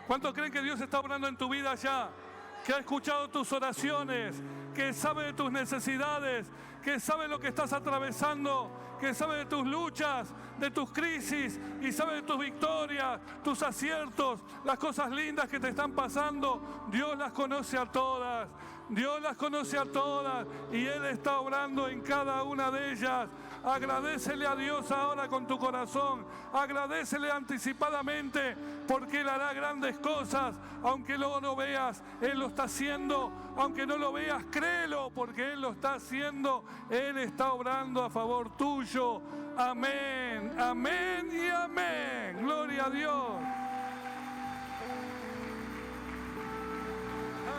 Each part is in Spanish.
¿Cuántos creen que Dios está obrando en tu vida ya? Que ha escuchado tus oraciones, que sabe de tus necesidades, que sabe lo que estás atravesando, que sabe de tus luchas, de tus crisis y sabe de tus victorias, tus aciertos, las cosas lindas que te están pasando. Dios las conoce a todas, Dios las conoce a todas y Él está obrando en cada una de ellas. Agradécele a Dios ahora con tu corazón, agradécele anticipadamente porque Él hará grandes cosas, aunque luego no veas, Él lo está haciendo, aunque no lo veas, créelo porque Él lo está haciendo, Él está obrando a favor tuyo. Amén, amén y amén. Gloria a Dios.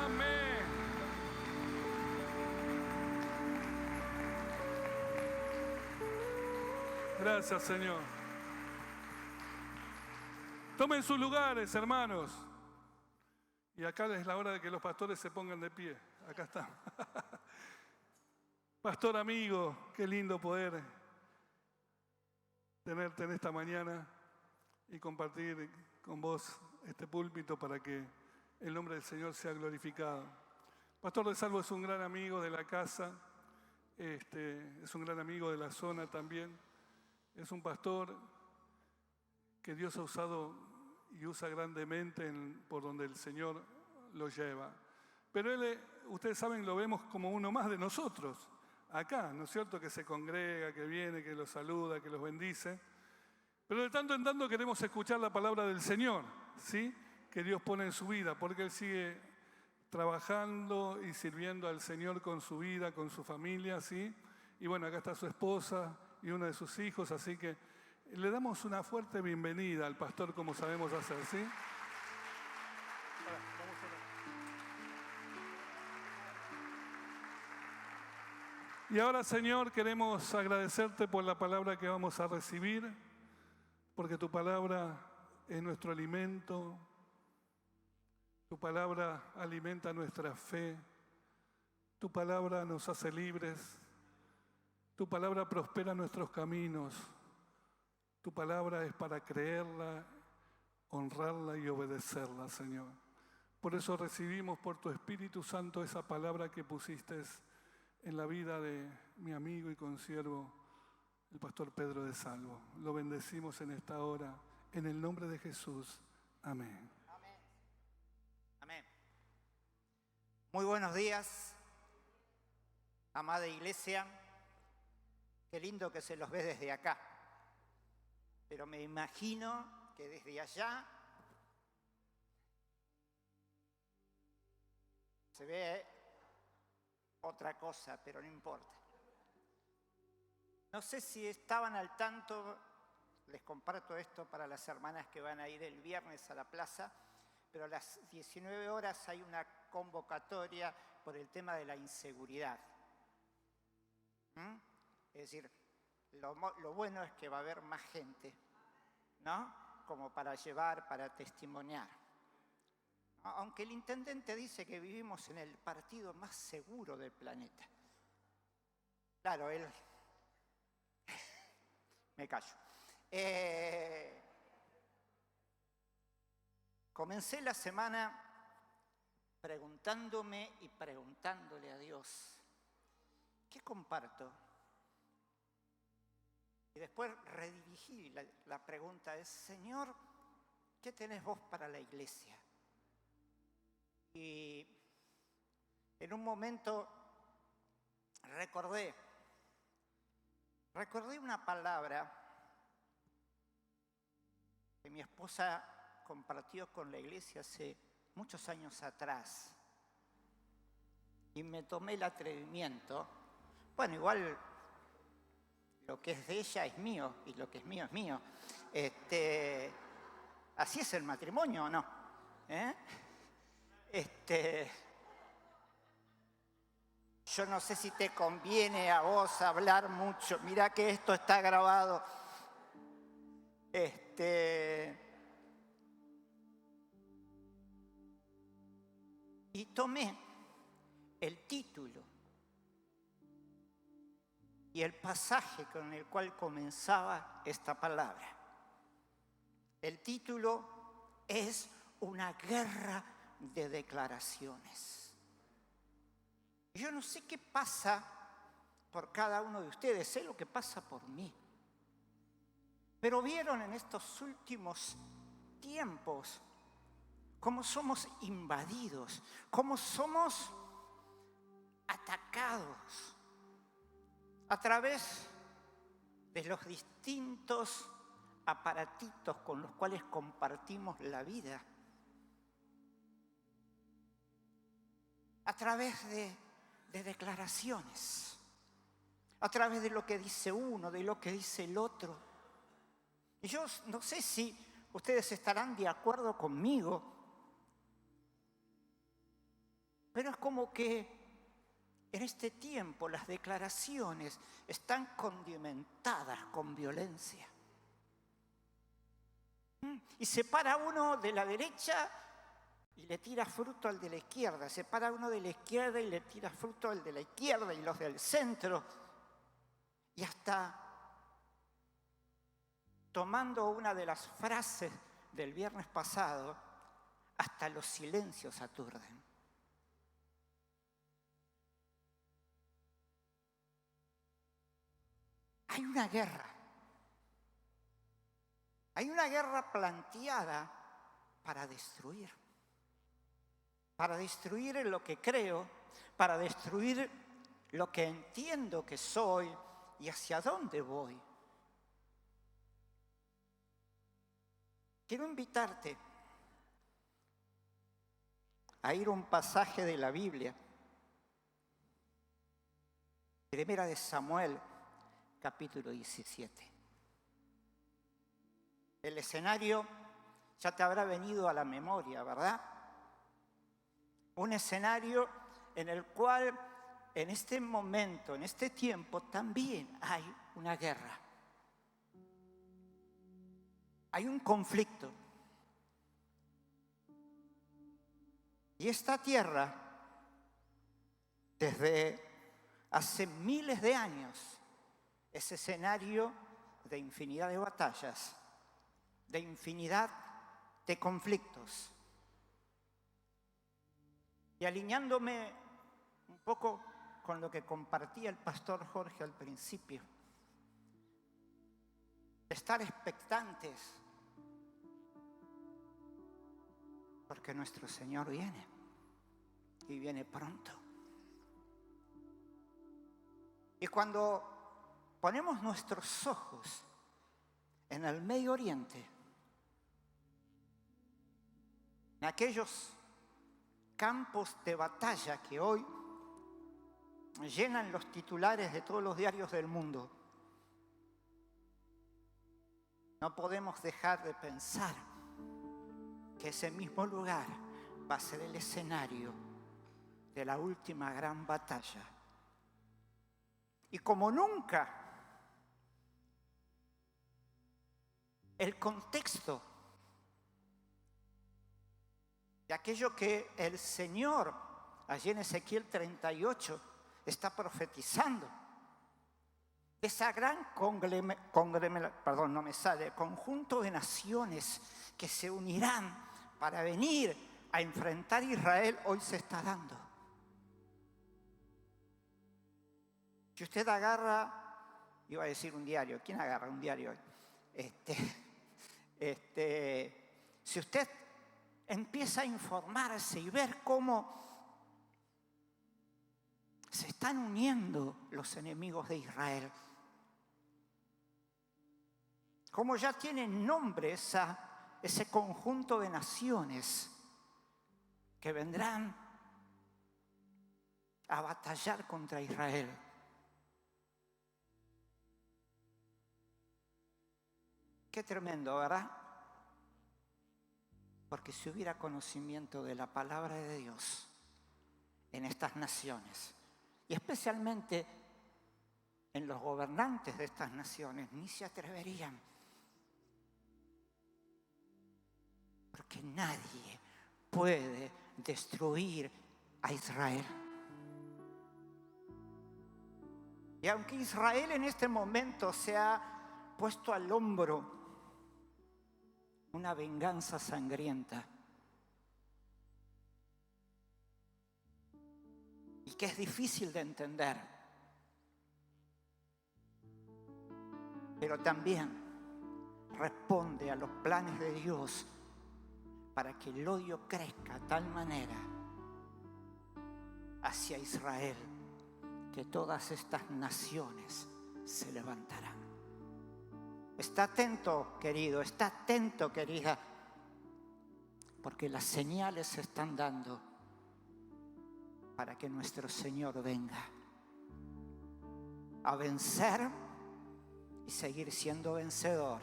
Amén. Gracias, Señor. Tomen sus lugares, hermanos. Y acá es la hora de que los pastores se pongan de pie. Acá está. Pastor amigo, qué lindo poder tenerte en esta mañana y compartir con vos este púlpito para que el nombre del Señor sea glorificado. Pastor de Salvo es un gran amigo de la casa, es un gran amigo de la zona también. Es un pastor que Dios ha usado y usa grandemente por donde el Señor lo lleva. Pero Él, ustedes saben, lo vemos como uno más de nosotros, acá, ¿no es cierto? Que se congrega, que viene, que los saluda, que los bendice. Pero de tanto en tanto queremos escuchar la palabra del Señor, ¿sí? Que Dios pone en su vida, porque Él sigue trabajando y sirviendo al Señor con su vida, con su familia, ¿sí? Y bueno, acá está su esposa y uno de sus hijos, así que le damos una fuerte bienvenida al pastor como sabemos hacer, ¿sí? Y ahora, Señor, queremos agradecerte por la palabra que vamos a recibir, porque tu palabra es nuestro alimento, tu palabra alimenta nuestra fe, tu palabra nos hace libres, tu palabra prospera nuestros caminos, tu palabra es para creerla, honrarla y obedecerla, Señor. Por eso recibimos por tu Espíritu Santo esa palabra que pusiste en la vida de mi amigo y consiervo, el pastor Pedro de Salvo. Lo bendecimos en esta hora, en el nombre de Jesús. Amén. Amén. Amén. Muy buenos días, amada iglesia. Qué lindo que se los ve desde acá. Pero me imagino que desde allá se ve otra cosa, pero no importa. No sé si estaban al tanto, les comparto esto para las hermanas que van a ir el viernes a la plaza, pero a las 19 horas hay una convocatoria por el tema de la inseguridad. Es decir, lo bueno es que va a haber más gente, ¿no? Como para llevar, para testimoniar. Aunque el intendente dice que vivimos en el partido más seguro del planeta. Claro, él... Me callo. Comencé la semana preguntándome y preguntándole a Dios, ¿qué comparto? Y después redirigí la pregunta, es, Señor, ¿qué tenés vos para la iglesia? Y en un momento recordé una palabra que mi esposa compartió con la iglesia hace muchos años atrás. Y me tomé el atrevimiento, bueno, igual lo que es de ella es mío y lo que es mío es mío. ¿Así es el matrimonio o no? Yo no sé si te conviene a vos hablar mucho. Mirá que esto está grabado. Y tomé el título y el pasaje con el cual comenzaba esta palabra. El título es una guerra de declaraciones. Yo no sé qué pasa por cada uno de ustedes, sé lo que pasa por mí. Pero vieron en estos últimos tiempos cómo somos invadidos, cómo somos atacados a través de los distintos aparatitos con los cuales compartimos la vida, a través de declaraciones, a través de lo que dice uno, de lo que dice el otro. Y yo no sé si ustedes estarán de acuerdo conmigo, pero es como que en este tiempo las declaraciones están condimentadas con violencia. Y se para uno de la derecha y le tira fruto al de la izquierda. Se para uno de la izquierda y le tira fruto al de la izquierda y los del centro. Y hasta tomando una de las frases del viernes pasado, hasta los silencios aturden. Hay una guerra. Hay una guerra planteada para destruir. Para destruir lo que creo, para destruir lo que entiendo que soy y hacia dónde voy. Quiero invitarte a ir a un pasaje de la Biblia. Primera de Samuel, capítulo 17. El escenario ya te habrá venido a la memoria, ¿verdad? Un escenario en el cual en este momento, en este tiempo, también hay una guerra. Hay un conflicto. Y esta tierra, desde hace miles de años, es escenario de infinidad de batallas, de infinidad de conflictos. Y alineándome un poco con lo que compartía el pastor Jorge al principio, estar expectantes, porque nuestro Señor viene, y viene pronto. Y cuando ponemos nuestros ojos en el Medio Oriente, en aquellos campos de batalla que hoy llenan los titulares de todos los diarios del mundo, no podemos dejar de pensar que ese mismo lugar va a ser el escenario de la última gran batalla. Y como nunca, el contexto de aquello que el Señor, allí en Ezequiel 38, está profetizando, de esa gran conjunto de naciones que se unirán para venir a enfrentar a Israel, hoy se está dando. Si usted agarra, iba a decir un diario, ¿quién agarra un diario hoy? Si usted empieza a informarse y ver cómo se están uniendo los enemigos de Israel, cómo ya tienen nombre ese conjunto de naciones que vendrán a batallar contra Israel. Qué tremendo, ¿verdad? Porque si hubiera conocimiento de la palabra de Dios en estas naciones, y especialmente en los gobernantes de estas naciones, ni se atreverían. Porque nadie puede destruir a Israel. Y aunque Israel en este momento se ha puesto al hombro una venganza sangrienta, y que es difícil de entender. Pero también responde a los planes de Dios para que el odio crezca de tal manera hacia Israel que todas estas naciones se levantarán. Está atento, querido, está atento, querida, porque las señales se están dando para que nuestro Señor venga a vencer y seguir siendo vencedor,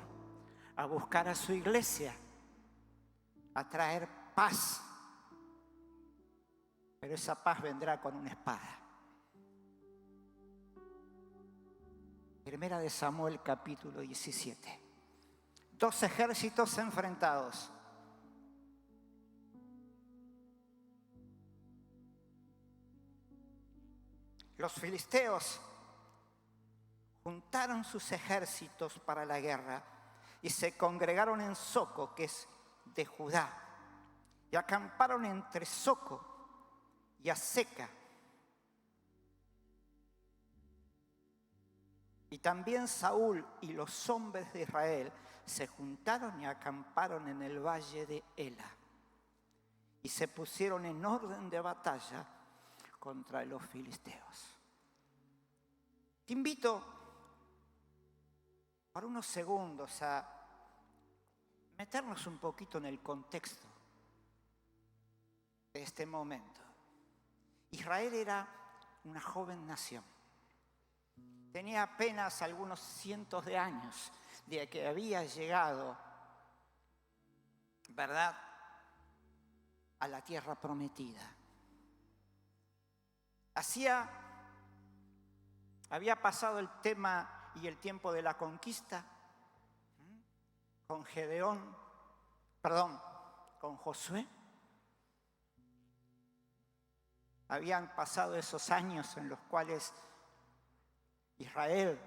a buscar a su iglesia, a traer paz. Pero esa paz vendrá con una espada. Primera de Samuel, capítulo 17. 2 ejércitos enfrentados. Los filisteos juntaron sus ejércitos para la guerra y se congregaron en Soco, que es de Judá, y acamparon entre Soco y Azeca. Y también Saúl y los hombres de Israel se juntaron y acamparon en el valle de Ela y se pusieron en orden de batalla contra los filisteos. Te invito por unos segundos a meternos un poquito en el contexto de este momento. Israel era una joven nación. Tenía apenas algunos cientos de años de que había llegado, ¿verdad?, a la tierra prometida. Había pasado el tema y el tiempo de la conquista con con Josué. Habían pasado esos años en los cuales Israel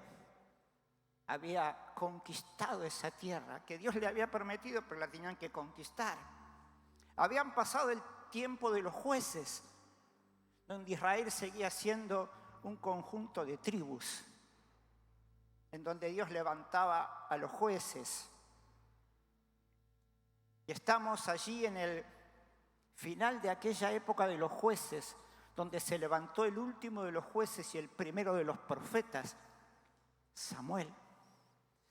había conquistado esa tierra que Dios le había prometido, pero la tenían que conquistar. Habían pasado el tiempo de los jueces, donde Israel seguía siendo un conjunto de tribus, en donde Dios levantaba a los jueces. Y estamos allí en el final de aquella época de los jueces, donde se levantó el último de los jueces y el primero de los profetas, Samuel.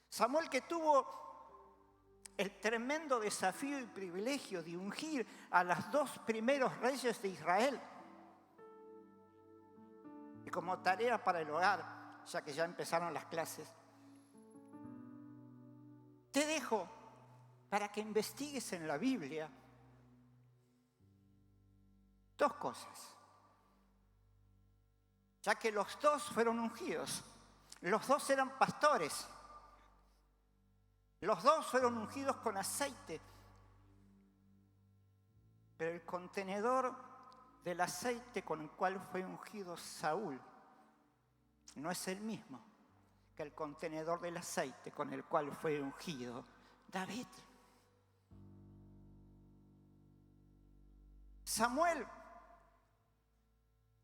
Samuel, que tuvo el tremendo desafío y privilegio de ungir a los 2 primeros reyes de Israel. Y como tarea para el hogar, ya que ya empezaron las clases, te dejo para que investigues en la Biblia 2 cosas. Ya que los 2 fueron ungidos, los 2 eran pastores, los 2 fueron ungidos con aceite, pero el contenedor del aceite con el cual fue ungido Saúl no es el mismo que el contenedor del aceite con el cual fue ungido David. Samuel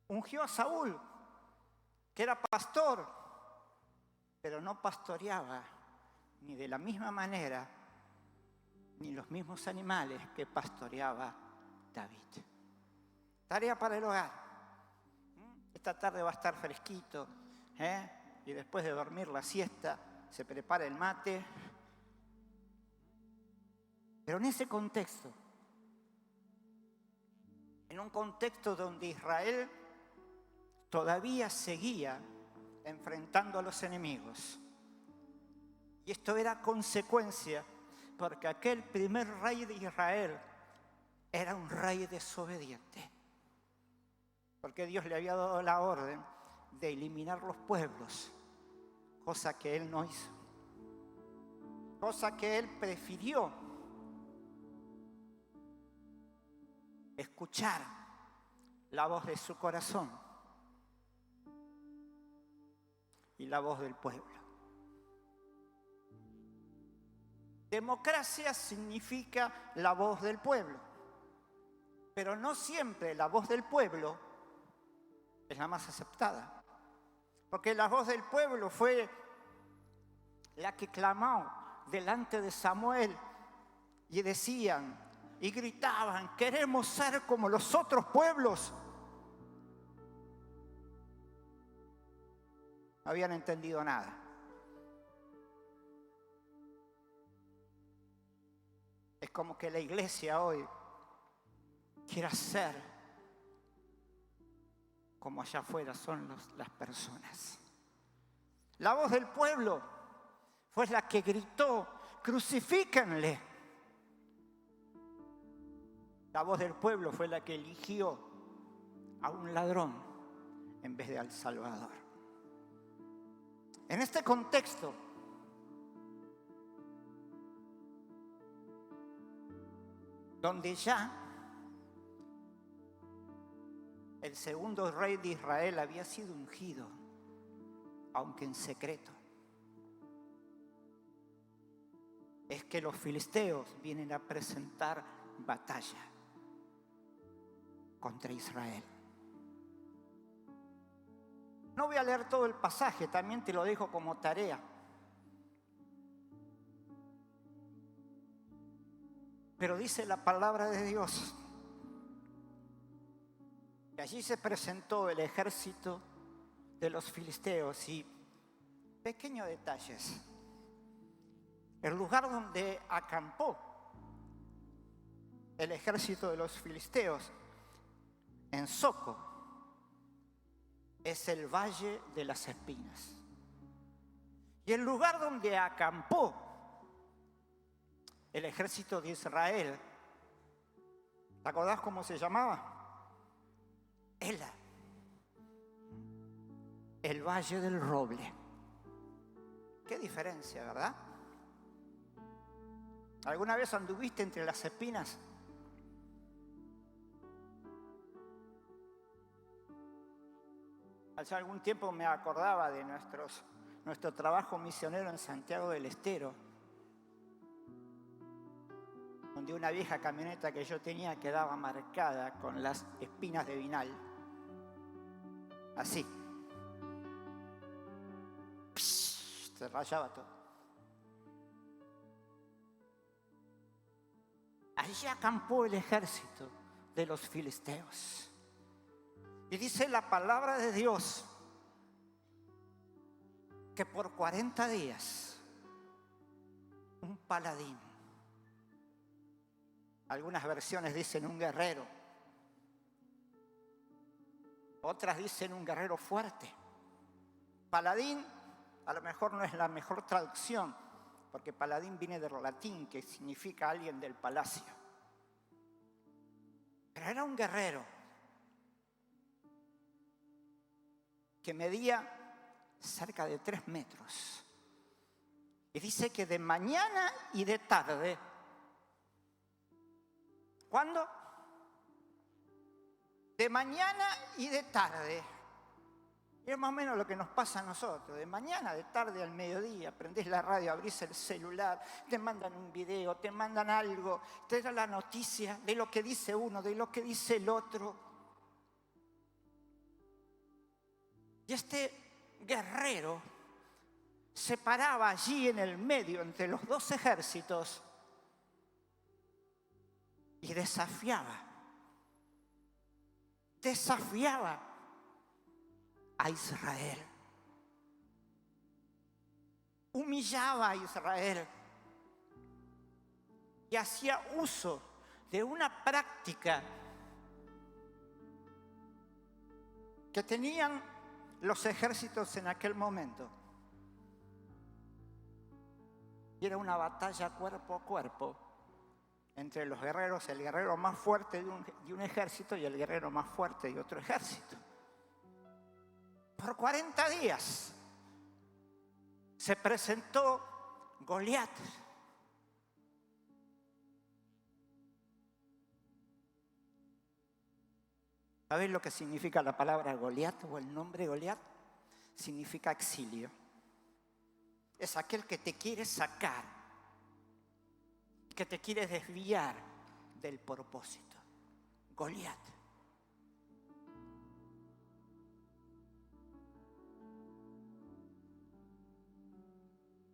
ungió a Saúl, que era pastor, pero no pastoreaba ni de la misma manera ni los mismos animales que pastoreaba David. Tarea para el hogar. Esta tarde va a estar fresquito, y después de dormir la siesta se prepara el mate. Pero en ese contexto, en un contexto donde Israel todavía seguía enfrentando a los enemigos. Y esto era consecuencia porque aquel primer rey de Israel era un rey desobediente. Porque Dios le había dado la orden de eliminar los pueblos, cosa que él no hizo. Cosa que él prefirió escuchar la voz de su corazón y la voz del pueblo. Democracia significa la voz del pueblo, pero no siempre la voz del pueblo es la más aceptada. Porque la voz del pueblo fue la que clamó delante de Samuel y decían y gritaban: queremos ser como los otros pueblos. No habían entendido nada. Es como que la iglesia hoy quiera ser como allá afuera son las personas. La voz del pueblo fue la que gritó: crucifíquenle. La voz del pueblo fue la que eligió a un ladrón en vez de al Salvador. En este contexto, donde ya el segundo rey de Israel había sido ungido, aunque en secreto, es que los filisteos vienen a presentar batalla contra Israel. No voy a leer todo el pasaje, también te lo dejo como tarea. Pero dice la palabra de Dios que allí se presentó el ejército de los filisteos y pequeños detalles. El lugar donde acampó el ejército de los filisteos en Soco es el Valle de las Espinas. Y el lugar donde acampó el ejército de Israel, ¿te acordás cómo se llamaba? Ela, el Valle del Roble. Qué diferencia, ¿verdad? ¿Alguna vez anduviste entre las espinas? Hace algún tiempo me acordaba de nuestro trabajo misionero en Santiago del Estero, donde una vieja camioneta que yo tenía quedaba marcada con las espinas de vinal. Así. Se rayaba todo. Allí acampó el ejército de los filisteos. Y dice la palabra de Dios que por 40 días un paladín, algunas versiones dicen un guerrero, otras dicen un guerrero fuerte. Paladín a lo mejor no es la mejor traducción, porque paladín viene del latín, que significa alguien del palacio. Pero era un guerrero que medía cerca de 3 metros. Y dice que de mañana y de tarde. ¿Cuándo? De mañana y de tarde. Y es más o menos lo que nos pasa a nosotros. De mañana, de tarde, al mediodía, prendés la radio, abrís el celular, te mandan un video, te mandan algo, te dan la noticia de lo que dice uno, de lo que dice el otro. Y este guerrero se paraba allí en el medio entre los dos ejércitos y desafiaba a Israel. Humillaba a Israel y hacía uso de una práctica que tenían los ejércitos en aquel momento. Y era una batalla cuerpo a cuerpo entre los guerreros, el guerrero más fuerte de un ejército y el guerrero más fuerte de otro ejército. Por 40 días se presentó Goliat. ¿Sabéis lo que significa la palabra Goliat o el nombre Goliat? Significa exilio. Es aquel que te quiere sacar, que te quiere desviar del propósito. Goliat.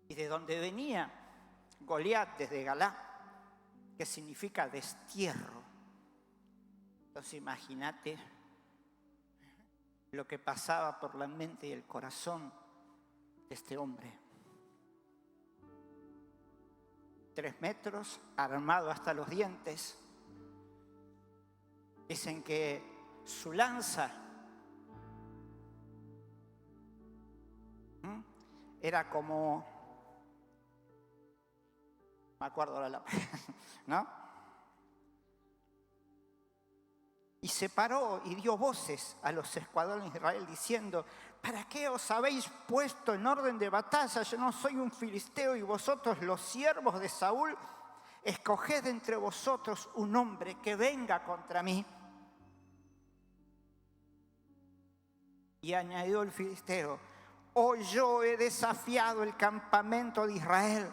y de donde venía Goliat, desde Galá, que significa destierro. Entonces imagínate lo que pasaba por la mente y el corazón de este hombre. 3 metros, armado hasta los dientes. Dicen que su lanza era como, me acuerdo ahora ¿no? Y se paró y dio voces a los escuadrones de Israel diciendo: ¿para qué os habéis puesto en orden de batalla? Yo no soy un filisteo y vosotros, los siervos de Saúl, escoged entre vosotros un hombre que venga contra mí. Y añadió el filisteo: hoy yo he desafiado el campamento de Israel.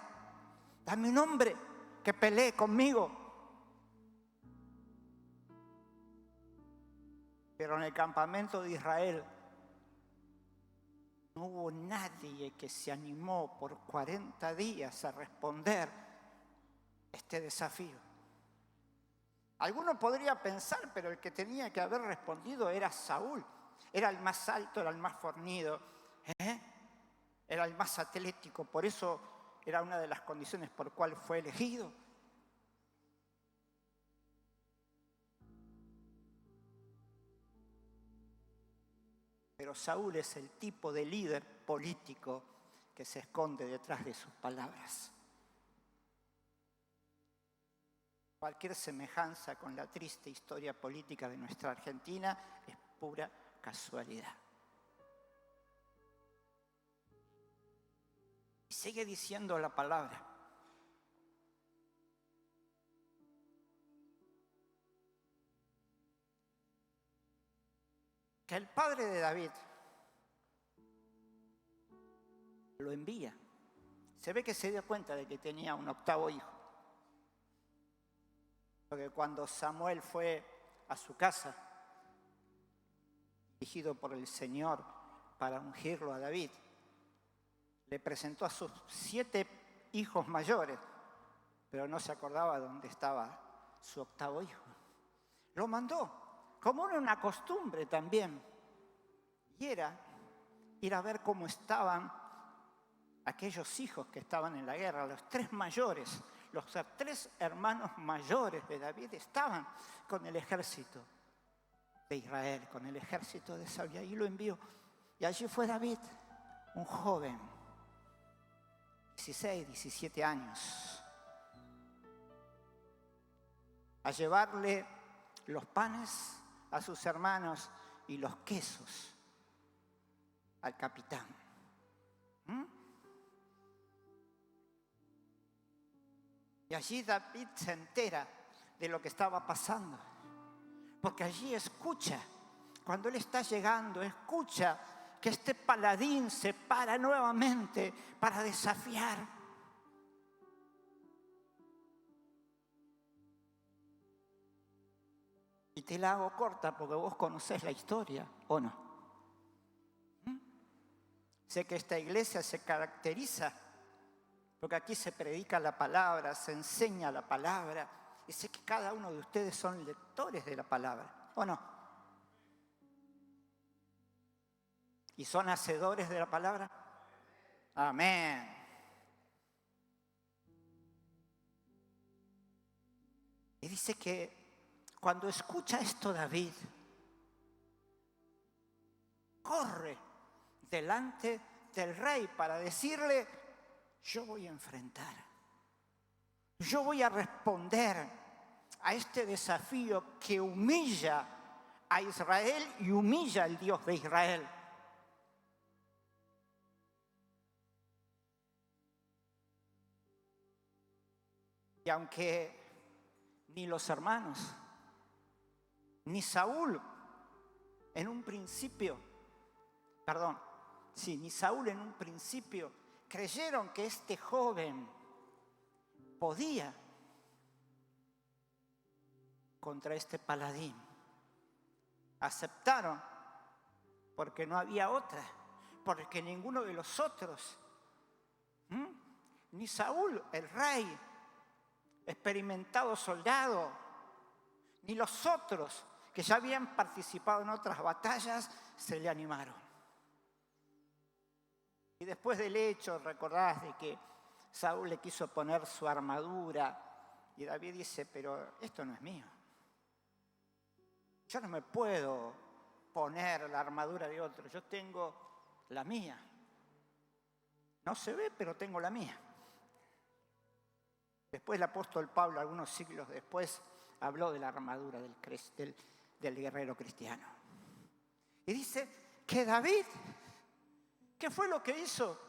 Dame un hombre que pelee conmigo. Pero en el campamento de Israel no hubo nadie que se animó por 40 días a responder este desafío. Alguno podría pensar, pero el que tenía que haber respondido era Saúl. Era el más alto, era el más fornido, era el más atlético. Por eso era una de las condiciones por cual fue elegido. Pero Saúl es el tipo de líder político que se esconde detrás de sus palabras. Cualquier semejanza con la triste historia política de nuestra Argentina es pura casualidad. Y sigue diciendo la palabra: que el padre de David lo envía. Se ve que se dio cuenta de que tenía un 8º hijo. Porque cuando Samuel fue a su casa, dirigido por el Señor para ungirlo a David, le presentó a sus 7 hijos mayores, pero no se acordaba dónde estaba su 8º hijo. Lo mandó, como una costumbre también, y era ir a ver cómo estaban aquellos hijos que estaban en la guerra, los 3 mayores. Los 3 hermanos mayores de David estaban con el ejército de Israel, con el ejército de Saúl. Y ahí lo envió. Y allí fue David, un joven, 16, 17 años, a llevarle los panes a sus hermanos y los quesos al capitán. Y allí David se entera de lo que estaba pasando, porque allí escucha, cuando él está llegando, escucha que este paladín se para nuevamente para desafiar. Y te la hago corta porque vos conocés la historia, ¿o no? Sé que esta iglesia se caracteriza porque aquí se predica la palabra, se enseña la palabra. Y sé que cada uno de ustedes son lectores de la palabra, ¿o no? ¿Y son hacedores de la palabra? Amén. Y dice que cuando escucha esto David, corre delante del rey para decirle: yo voy a enfrentar, yo voy a responder a este desafío que humilla a Israel y humilla al Dios de Israel. Y aunque ni los hermanos, ni Saúl en un principio, ni Saúl en un principio creyeron que este joven podía contra este paladín. Aceptaron porque no había otra, porque ninguno de los otros Ni Saúl, el rey, experimentado soldado, ni los otros que ya habían participado en otras batallas se le animaron. Y después del hecho, recordás de que Saúl le quiso poner su armadura y David dice, pero esto no es mío. Yo no me puedo poner la armadura de otro, yo tengo la mía. No se ve, pero tengo la mía. Después el apóstol Pablo, algunos siglos después, habló de la armadura del guerrero cristiano. Y dice que David, ¿qué fue lo que hizo?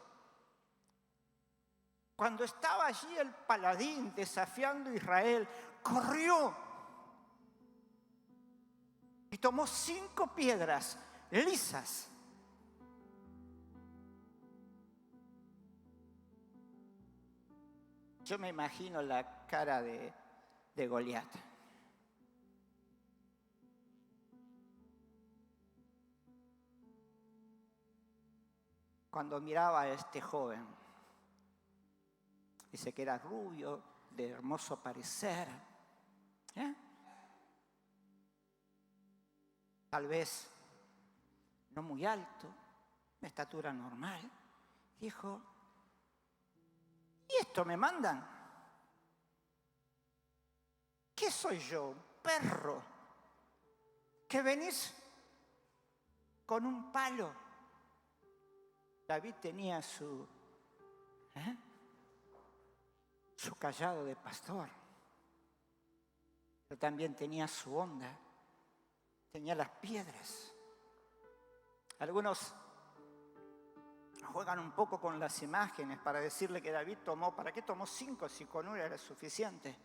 Cuando estaba allí el paladín desafiando a Israel, corrió y tomó 5 piedras lisas. Yo me imagino la cara de Goliat. Cuando miraba a este joven, dice que era rubio, de hermoso parecer, tal vez no muy alto, de estatura normal. Dijo, ¿y esto me mandan? ¿Qué soy yo? ¿Un perro? ¿Que venís con un palo? David tenía su cayado de pastor, pero también tenía su honda, tenía las piedras. Algunos juegan un poco con las imágenes para decirle que David ¿para qué tomó 5 si con una era suficiente?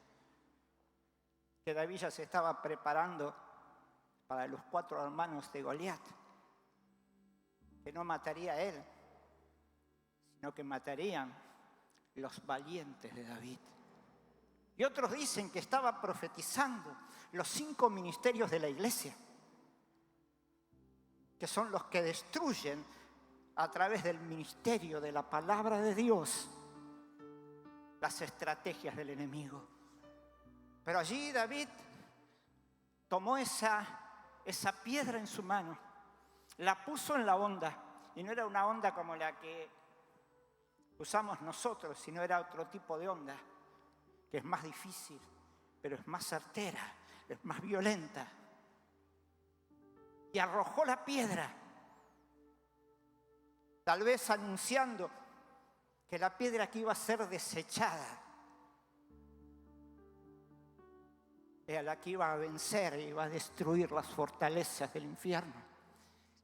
Que David ya se estaba preparando para los 4 hermanos de Goliat, que no mataría a él, sino que matarían los valientes de David. Y otros dicen que estaba profetizando los 5 ministerios de la iglesia, que son los que destruyen a través del ministerio de la palabra de Dios las estrategias del enemigo. Pero allí David tomó esa piedra en su mano, la puso en la honda, y no era una honda como la que usamos nosotros, sino era otro tipo de honda, que es más difícil, pero es más certera, es más violenta. Y arrojó la piedra, tal vez anunciando que la piedra que iba a ser desechada era la que iba a vencer, iba a destruir las fortalezas del infierno.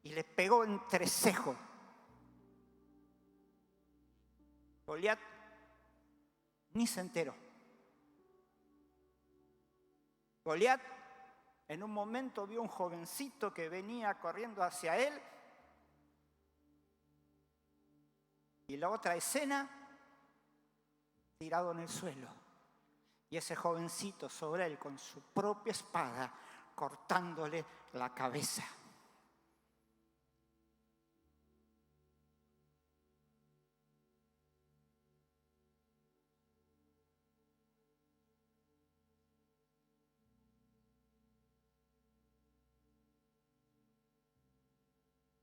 Y le pegó entrecejo. Goliat ni se enteró. Goliat en un momento vio un jovencito que venía corriendo hacia él. Y la otra escena, tirado en el suelo. Y ese jovencito sobre él con su propia espada, cortándole la cabeza.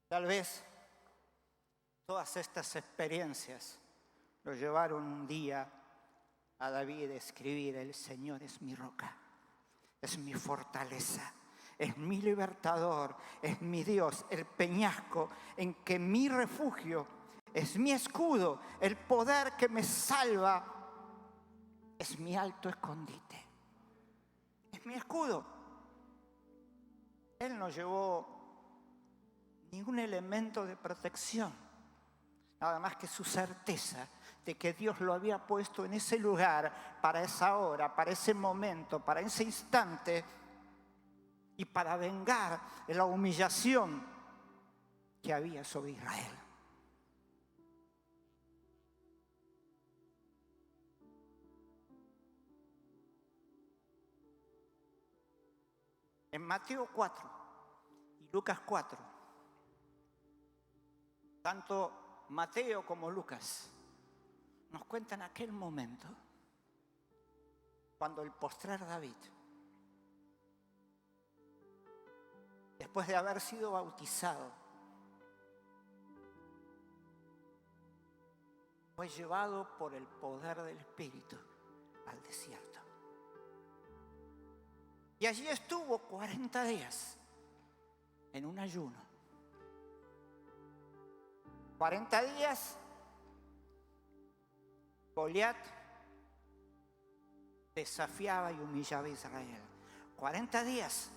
Tal vez todas estas experiencias lo llevaron un día a David a escribir: el Señor es mi roca, es mi fortaleza, es mi libertador, es mi Dios, el peñasco en que mi refugio, es mi escudo, el poder que me salva, es mi alto escondite, es mi escudo. Él no llevó ningún elemento de protección, nada más que su certeza de que Dios lo había puesto en ese lugar, para esa hora, para ese momento, para ese instante, y para vengar la humillación que había sobre Israel. En Mateo 4 y Lucas 4, tanto Mateo como Lucas nos cuentan aquel momento cuando el postrer David, después de haber sido bautizado, fue llevado por el poder del Espíritu al desierto. Y allí estuvo 40 días en un ayuno. 40 días, Goliat desafiaba y humillaba a Israel. 40 días,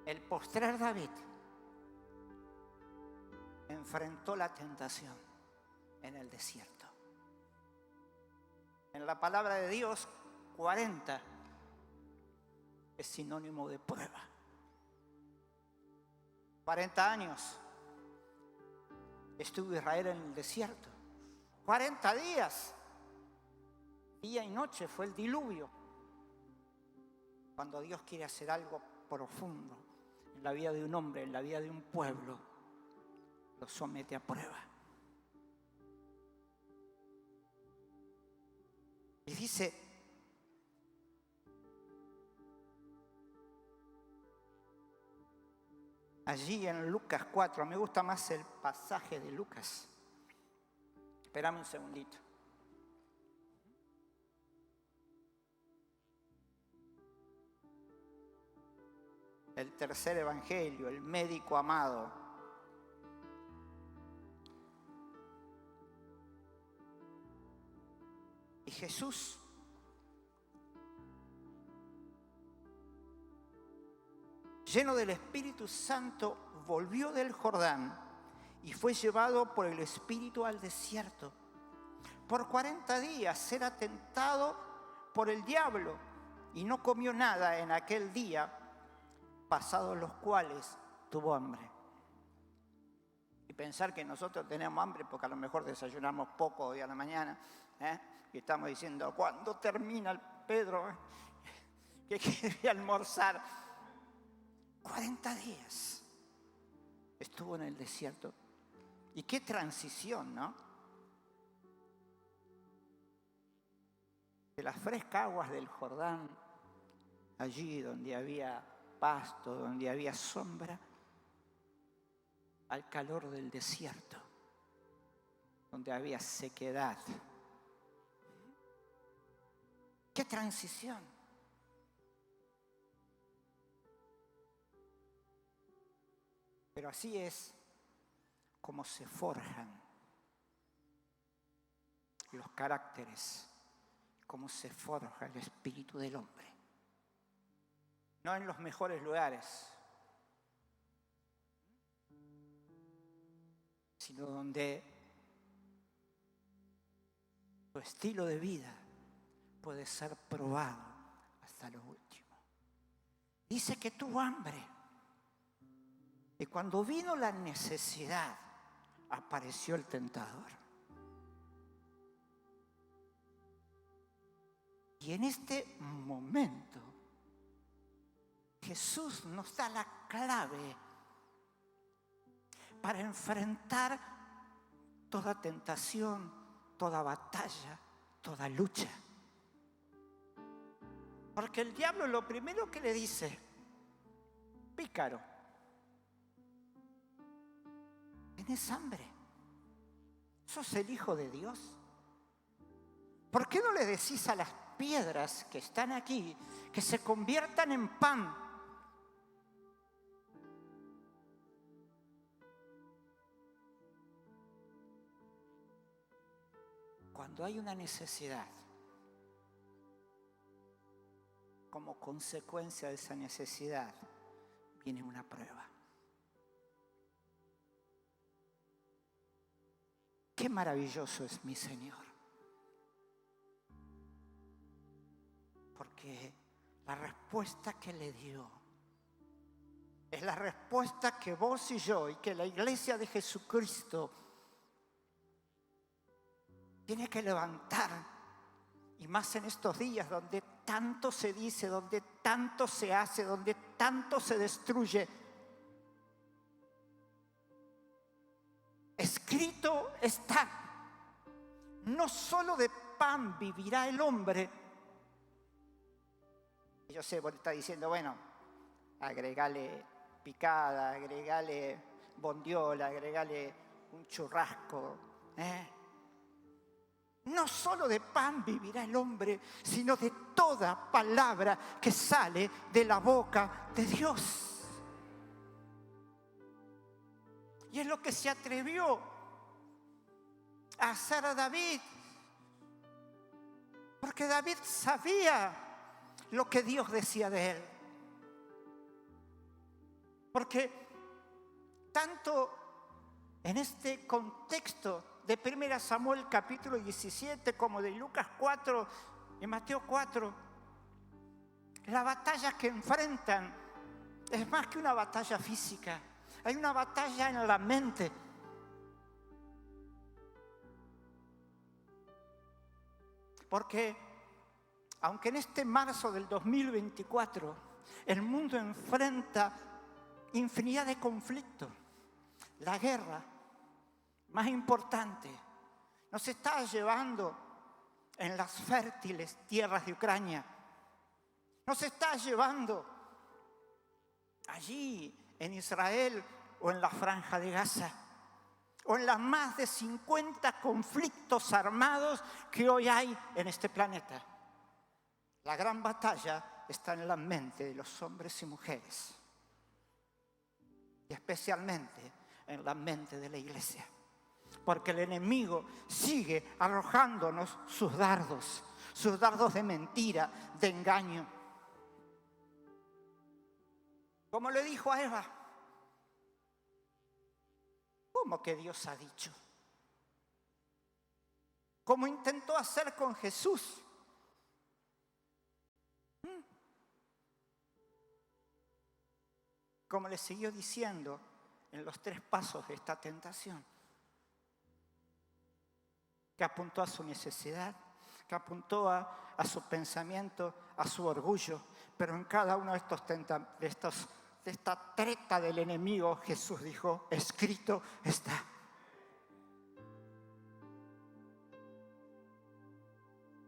el postrer David enfrentó la tentación en el desierto. En la palabra de Dios, 40 es sinónimo de prueba. 40 años estuvo Israel en el desierto. 40 días, día y noche, fue el diluvio. Cuando Dios quiere hacer algo profundo en la vida de un hombre, en la vida de un pueblo, lo somete a prueba. Y dice, allí en Lucas 4, me gusta más el pasaje de Lucas. Espérame un segundito. El tercer evangelio, el médico amado. Y Jesús lleno del Espíritu Santo, volvió del Jordán y fue llevado por el Espíritu al desierto. Por 40 días era tentado por el diablo y no comió nada en aquel día, pasados los cuales tuvo hambre. Y pensar que nosotros tenemos hambre porque a lo mejor desayunamos poco hoy a la mañana, y estamos diciendo, ¿cuándo termina el Pedro? Que quiere almorzar. 40 días estuvo en el desierto. Y qué transición, ¿no? De las frescas aguas del Jordán, allí donde había pasto, donde había sombra, al calor del desierto, donde había sequedad. ¡Qué transición! Pero así es como se forjan los caracteres, cómo se forja el espíritu del hombre. No en los mejores lugares, sino donde tu estilo de vida puede ser probado hasta lo último. Dice que tuvo hambre. Y cuando vino la necesidad, apareció el tentador. Y en este momento, Jesús nos da la clave para enfrentar toda tentación, toda batalla, toda lucha. Porque el diablo lo primero que le dice, pícaro, ¿tienes hambre? ¿Sos el Hijo de Dios? ¿Por qué no le decís a las piedras que están aquí que se conviertan en pan? Cuando hay una necesidad, como consecuencia de esa necesidad, viene una prueba. Qué maravilloso es mi Señor. Porque la respuesta que le dio es la respuesta que vos y yo y que la iglesia de Jesucristo tiene que levantar. Y más en estos días donde tanto se dice, donde tanto se hace, donde tanto se destruye. Escrito está. no solo de pan vivirá el hombre. Yo sé, vos estás diciendo, bueno, agregale picada, agregale bondiola, agregale un churrasco. No solo de pan vivirá el hombre, sino de toda palabra que sale de la boca de Dios. Y es lo que se atrevió a hacer a David. Porque David sabía lo que Dios decía de él. Porque tanto en este contexto de 1 Samuel capítulo 17 como de Lucas 4 y Mateo 4, la batalla que enfrentan es más que una batalla física. Hay una batalla en la mente. Porque aunque en este marzo del 2024 el mundo enfrenta infinidad de conflictos, la guerra más importante nos está llevando en las fértiles tierras de Ucrania. Nos está llevando allí en Israel o en la Franja de Gaza, o en las más de 50 conflictos armados que hoy hay en este planeta. La gran batalla está en la mente de los hombres y mujeres, y especialmente en la mente de la iglesia, porque el enemigo sigue arrojándonos sus dardos de mentira, de engaño. Como le dijo a Eva, ¿cómo que Dios ha dicho? Como intentó hacer con Jesús. Como le siguió diciendo en los 3 pasos de esta tentación, que apuntó a su necesidad, que apuntó a su pensamiento, a su orgullo, pero en cada uno de esta treta del enemigo, Jesús dijo, escrito está.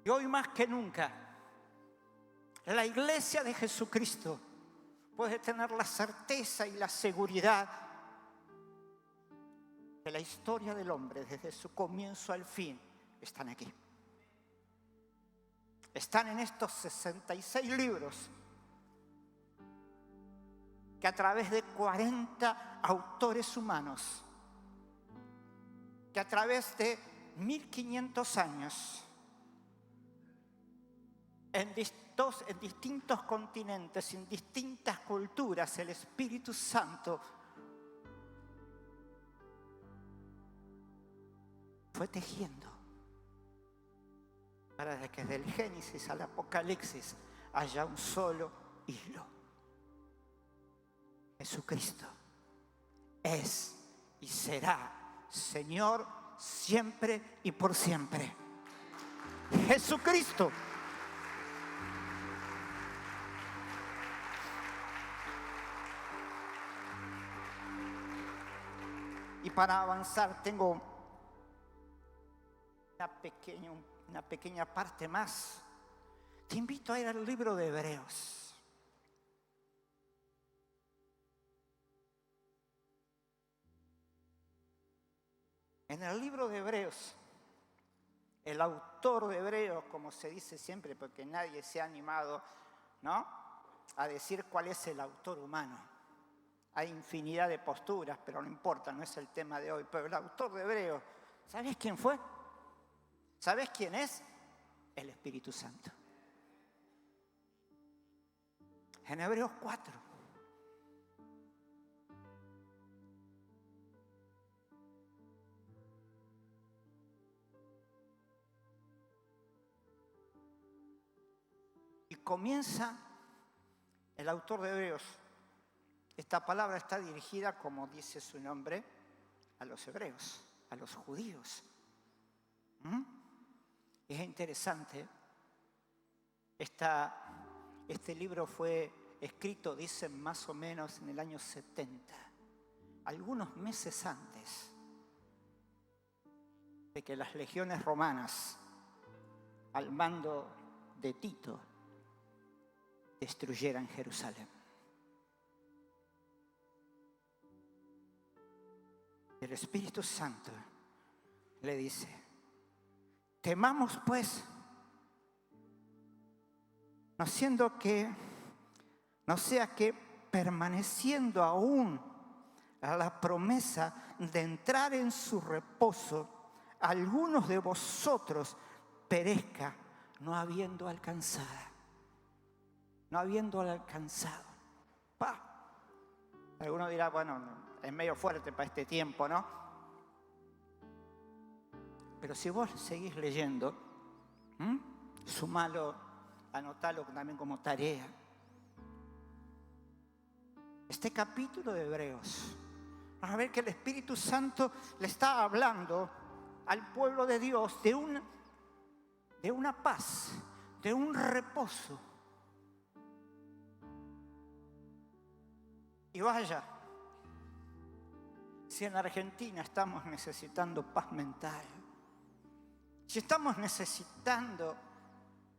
Y hoy más que nunca, la iglesia de Jesucristo puede tener la certeza y la seguridad que la historia del hombre, desde su comienzo al fin, están aquí. Están en estos 66 libros que a través de 40 autores humanos, que a través de 1500 años, en distintos continentes, en distintas culturas, el Espíritu Santo fue tejiendo para que del Génesis al Apocalipsis haya un solo hilo. Jesucristo es y será Señor siempre y por siempre. Jesucristo. Y para avanzar tengo una pequeña parte más. Te invito a ir al libro de Hebreos. En el libro de Hebreos, el autor de Hebreos, como se dice siempre, porque nadie se ha animado, ¿no?, a decir cuál es el autor humano. Hay infinidad de posturas, pero no importa, no es el tema de hoy. Pero el autor de Hebreos, ¿sabes quién fue? ¿Sabes quién es? El Espíritu Santo. En Hebreos 4. Y comienza el autor de Hebreos. Esta palabra está dirigida, como dice su nombre, a los hebreos, a los judíos. Es interesante. Este libro fue escrito, dicen, más o menos en el año 70, algunos meses antes de de que las legiones romanas, al mando de Tito, destruyeran Jerusalén. El Espíritu Santo le dice: temamos pues, no sea que permaneciendo aún a la promesa de entrar en su reposo, algunos de vosotros perezca no habiendo alcanzado. Alguno dirá, bueno, es medio fuerte para este tiempo, ¿no? Pero si vos seguís leyendo, sumalo, anotalo también como tarea. Este capítulo de Hebreos, vas a ver que el Espíritu Santo le está hablando al pueblo de Dios de una paz, de un reposo. Y vaya, si en Argentina estamos necesitando paz mental, si estamos necesitando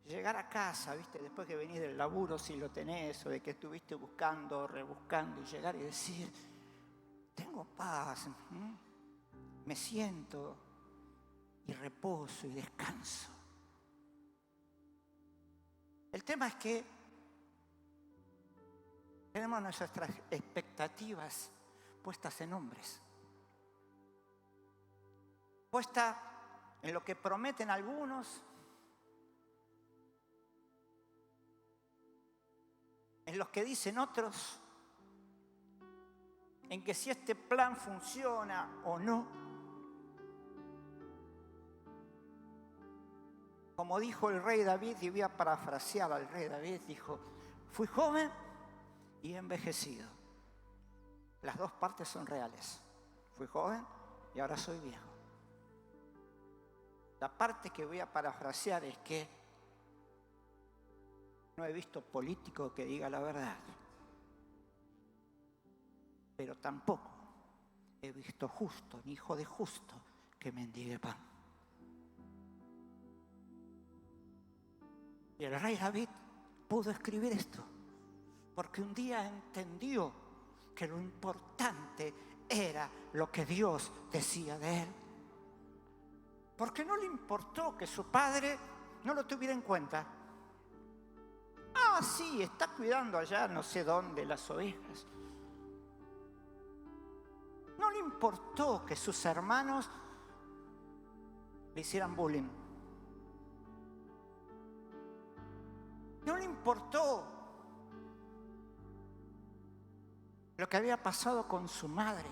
llegar a casa, ¿viste? Después que venís del laburo, si lo tenés, o de que estuviste buscando, rebuscando, y llegar y decir: tengo paz, me siento y reposo y descanso. El tema es que tenemos nuestras expectativas puestas en hombres, puestas en lo que prometen algunos, en lo que dicen otros, en que si este plan funciona o no. Como dijo el rey David, y voy a parafrasear al rey David, dijo: fui joven y envejecido. Las dos partes son reales. Fui joven y ahora soy viejo. La parte que voy a parafrasear es que no he visto político que diga la verdad, pero tampoco he visto justo, ni hijo de justo, que mendigue pan. Y el rey David pudo escribir esto porque un día entendió que lo importante era lo que Dios decía de él. Porque no le importó que su padre no lo tuviera en cuenta. Ah, sí, está cuidando allá no sé dónde las ovejas. No le importó que sus hermanos le hicieran bullying. No le importó lo que había pasado con su madre,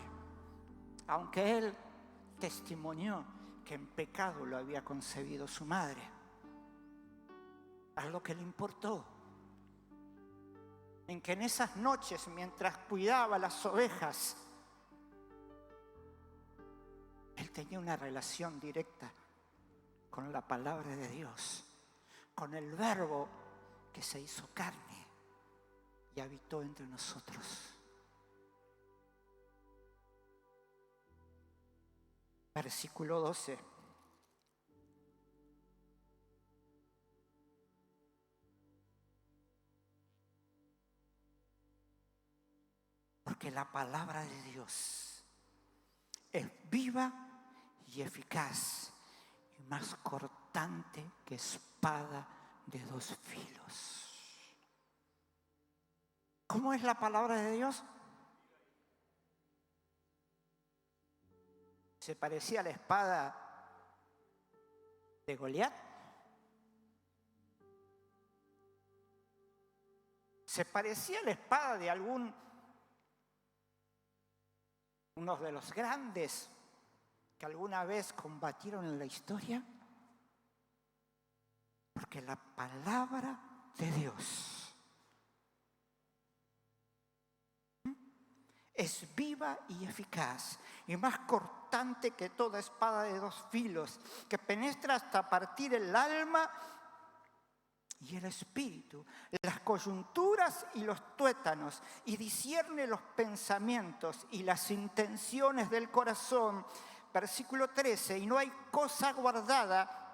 aunque él testimonió que en pecado lo había concebido su madre. A lo que le importó, en que en esas noches, mientras cuidaba las ovejas, él tenía una relación directa con la palabra de Dios, con el Verbo que se hizo carne y habitó entre nosotros. Versículo 12. Porque la palabra de Dios es viva y eficaz y más cortante que espada de dos filos. ¿Cómo es la palabra de Dios? ¿Se parecía a la espada de Goliat? ¿Se parecía a la espada de uno de los grandes que alguna vez combatieron en la historia? Porque la palabra de Dios es viva y eficaz y más cortante que toda espada de dos filos, que penetra hasta partir el alma y el espíritu, las coyunturas y los tuétanos, y discierne los pensamientos y las intenciones del corazón. versículo 13, y no hay cosa guardada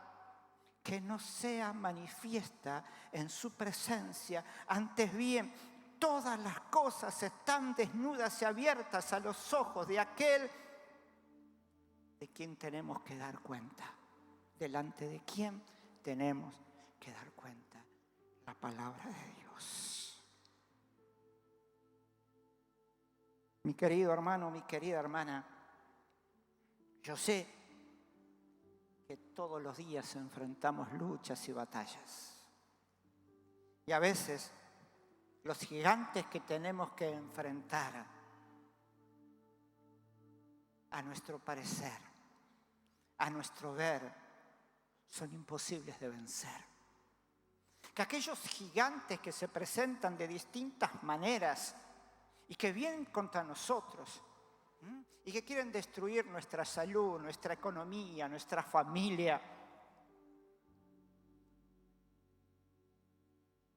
que no sea manifiesta en su presencia. Antes bien, todas las cosas están desnudas y abiertas a los ojos de aquel de quien tenemos que dar cuenta. Delante de quien tenemos que dar cuenta. La palabra de Dios. Mi querido hermano, mi querida hermana, yo sé que todos los días enfrentamos luchas y batallas. Y a veces los gigantes que tenemos que enfrentar, a nuestro parecer, a nuestro ver, son imposibles de vencer. Que aquellos gigantes que se presentan de distintas maneras y que vienen contra nosotros y que quieren destruir nuestra salud, nuestra economía, nuestra familia,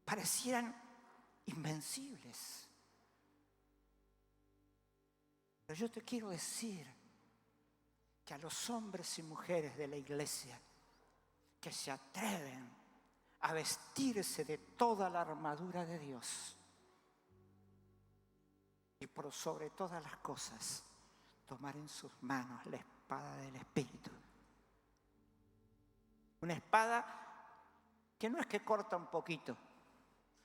parecieran invencibles. Pero yo te quiero decir que a los hombres y mujeres de la iglesia que se atreven a vestirse de toda la armadura de Dios y por sobre todas las cosas tomar en sus manos la espada del Espíritu. Una espada que no es que corta un poquito,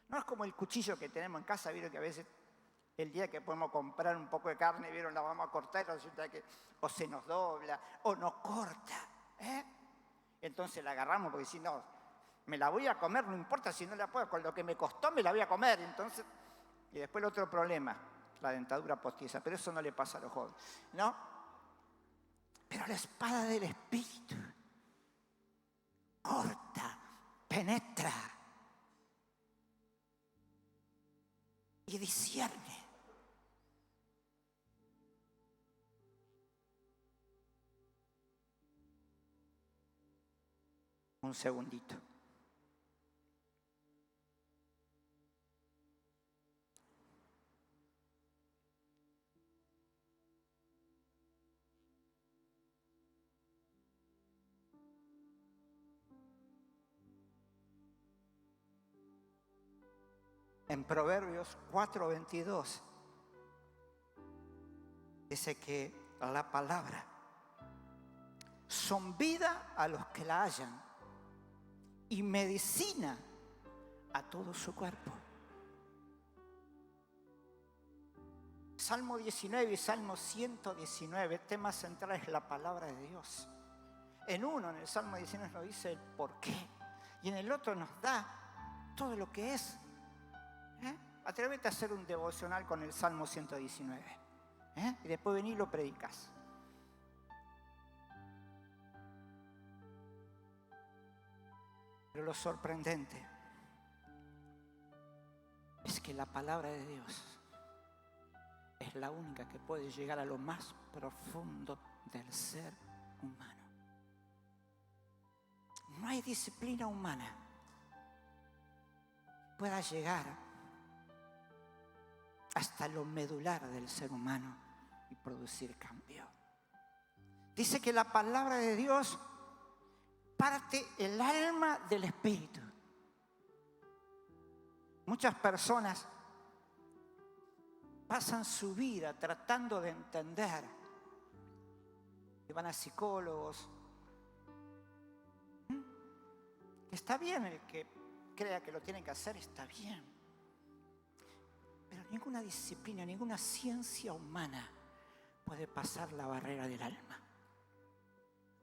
no es como el cuchillo que tenemos en casa. Vieron que a veces el día que podemos comprar un poco de carne, vieron, la vamos a cortar y resulta que o se nos dobla o nos corta, Entonces la agarramos porque si no, me la voy a comer, no importa si no la puedo, con lo que me costó me la voy a comer. Entonces, y después el otro problema, la dentadura postiza, pero eso no le pasa a los jóvenes, ¿no? Pero la espada del Espíritu corta, penetra y discierne. Un segundito. En Proverbios 4:22 dice que la palabra son vida a los que la hallan y medicina a todo su cuerpo. Salmo 19 y Salmo 119, tema central es la palabra de Dios. En uno, en el Salmo 19 nos dice el por qué, y en el otro nos da todo lo que es. Atrévete a hacer un devocional con el Salmo 119. Y después venís y lo predicas. Pero lo sorprendente es que la palabra de Dios es la única que puede llegar a lo más profundo del ser humano. No hay disciplina humana que pueda llegar hasta lo medular del ser humano y producir cambio. Dice que la palabra de Dios parte el alma del espíritu. Muchas personas pasan su vida tratando de entender, y van a psicólogos. Está bien el que crea que lo tienen que hacer, está bien. Pero ninguna disciplina, ninguna ciencia humana puede pasar la barrera del alma.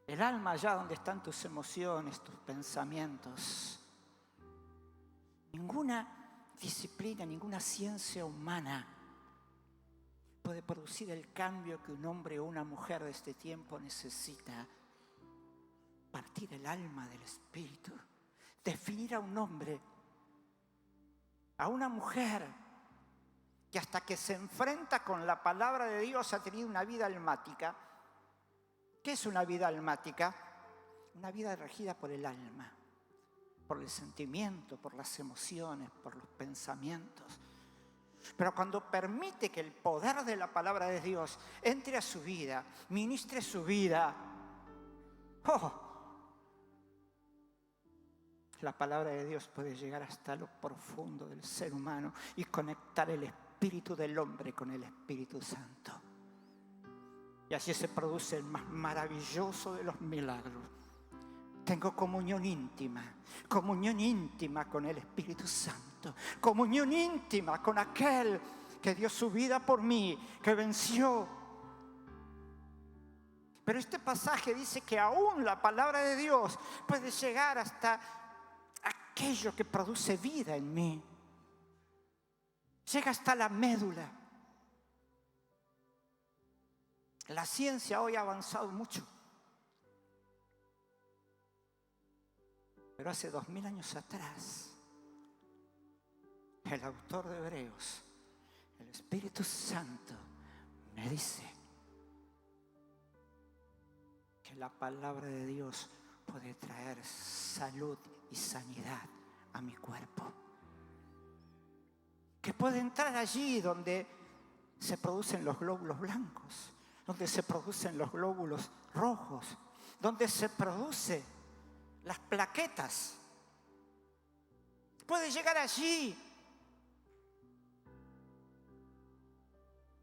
El alma, allá donde están tus emociones, tus pensamientos. Ninguna disciplina, ninguna ciencia humana puede producir el cambio que un hombre o una mujer de este tiempo necesita. Partir el alma del espíritu. Definir a un hombre, a una mujer, que hasta que se enfrenta con la palabra de Dios ha tenido una vida almática. ¿Qué es una vida almática? Una vida regida por el alma, por el sentimiento, por las emociones, por los pensamientos. Pero cuando permite que el poder de la palabra de Dios entre a su vida, ministre su vida, la palabra de Dios puede llegar hasta lo profundo del ser humano y conectar el espíritu del hombre con el Espíritu Santo. Y así se produce el más maravilloso de los milagros. Tengo comunión íntima con el Espíritu Santo, comunión íntima con aquel que dio su vida por mí, que venció. Pero este pasaje dice que aún la palabra de Dios puede llegar hasta aquello que produce vida en mí. Llega hasta la médula. La ciencia hoy ha avanzado mucho. Pero hace 2000 años atrás, el autor de Hebreos, el Espíritu Santo, me dice que la palabra de Dios puede traer salud y sanidad a mi cuerpo. Que puede entrar allí donde se producen los glóbulos blancos, donde se producen los glóbulos rojos, donde se producen las plaquetas. Puede llegar allí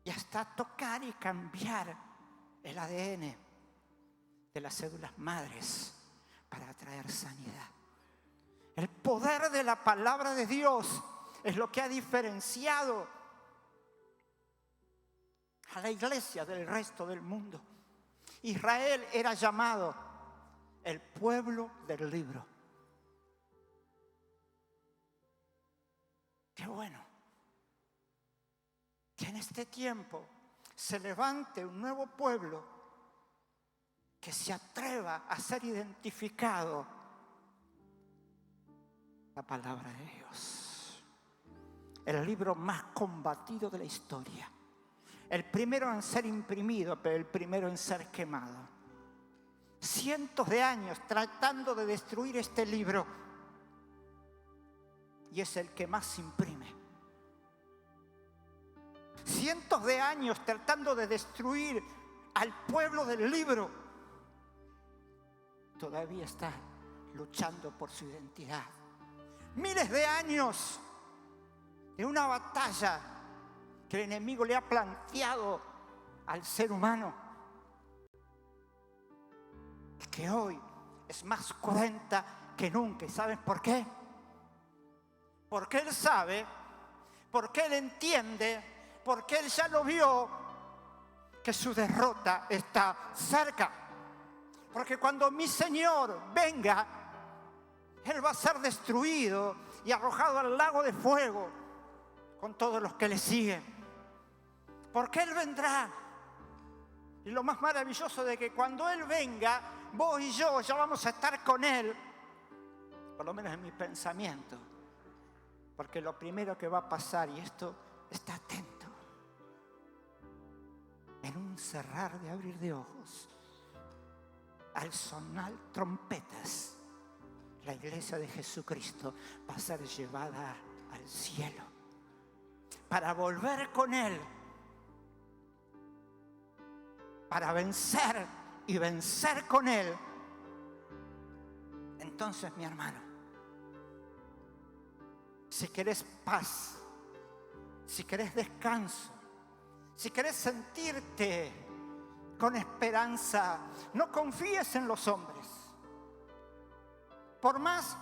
y hasta tocar y cambiar el ADN de las células madres para traer sanidad. El poder de la palabra de Dios es lo que ha diferenciado a la iglesia del resto del mundo. Israel era llamado el pueblo del libro. Qué bueno que en este tiempo se levante un nuevo pueblo que se atreva a ser identificado la palabra de Dios. El libro más combatido de la historia. El primero en ser imprimido, pero el primero en ser quemado. Cientos de años tratando de destruir este libro. Y es el que más se imprime. Cientos de años tratando de destruir al pueblo del libro. Todavía está luchando por su identidad. Miles de años de una batalla que el enemigo le ha planteado al ser humano, que hoy es más cruenta que nunca. ¿Y saben por qué? Porque Él sabe, porque Él entiende, porque Él ya lo vio, que su derrota está cerca. Porque cuando mi Señor venga, Él va a ser destruido y arrojado al lago de fuego con todos los que le siguen. Porque Él vendrá. Y lo más maravilloso de que cuando Él venga, vos y yo ya vamos a estar con Él, por lo menos en mi pensamiento. Porque lo primero que va a pasar, y esto está atento, en un cerrar de abrir de ojos, al sonar trompetas, la iglesia de Jesucristo va a ser llevada al cielo para volver con Él, para vencer y vencer con Él. Entonces, mi hermano, si querés paz, si querés descanso, si querés sentirte con esperanza, no confíes en los hombres. Por más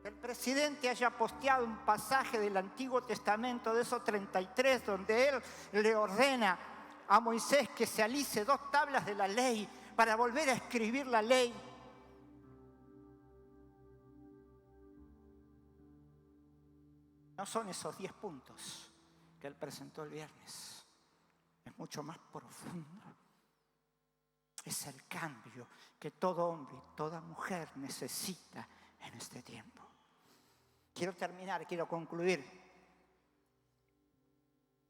que el presidente haya posteado un pasaje del Antiguo Testamento, de esos 33, donde él le ordena a Moisés que se alice 2 tablas de la ley para volver a escribir la ley. No son esos 10 puntos que él presentó el viernes. Es mucho más profundo. Es el cambio que todo hombre y toda mujer necesita en este tiempo. Quiero terminar, quiero concluir.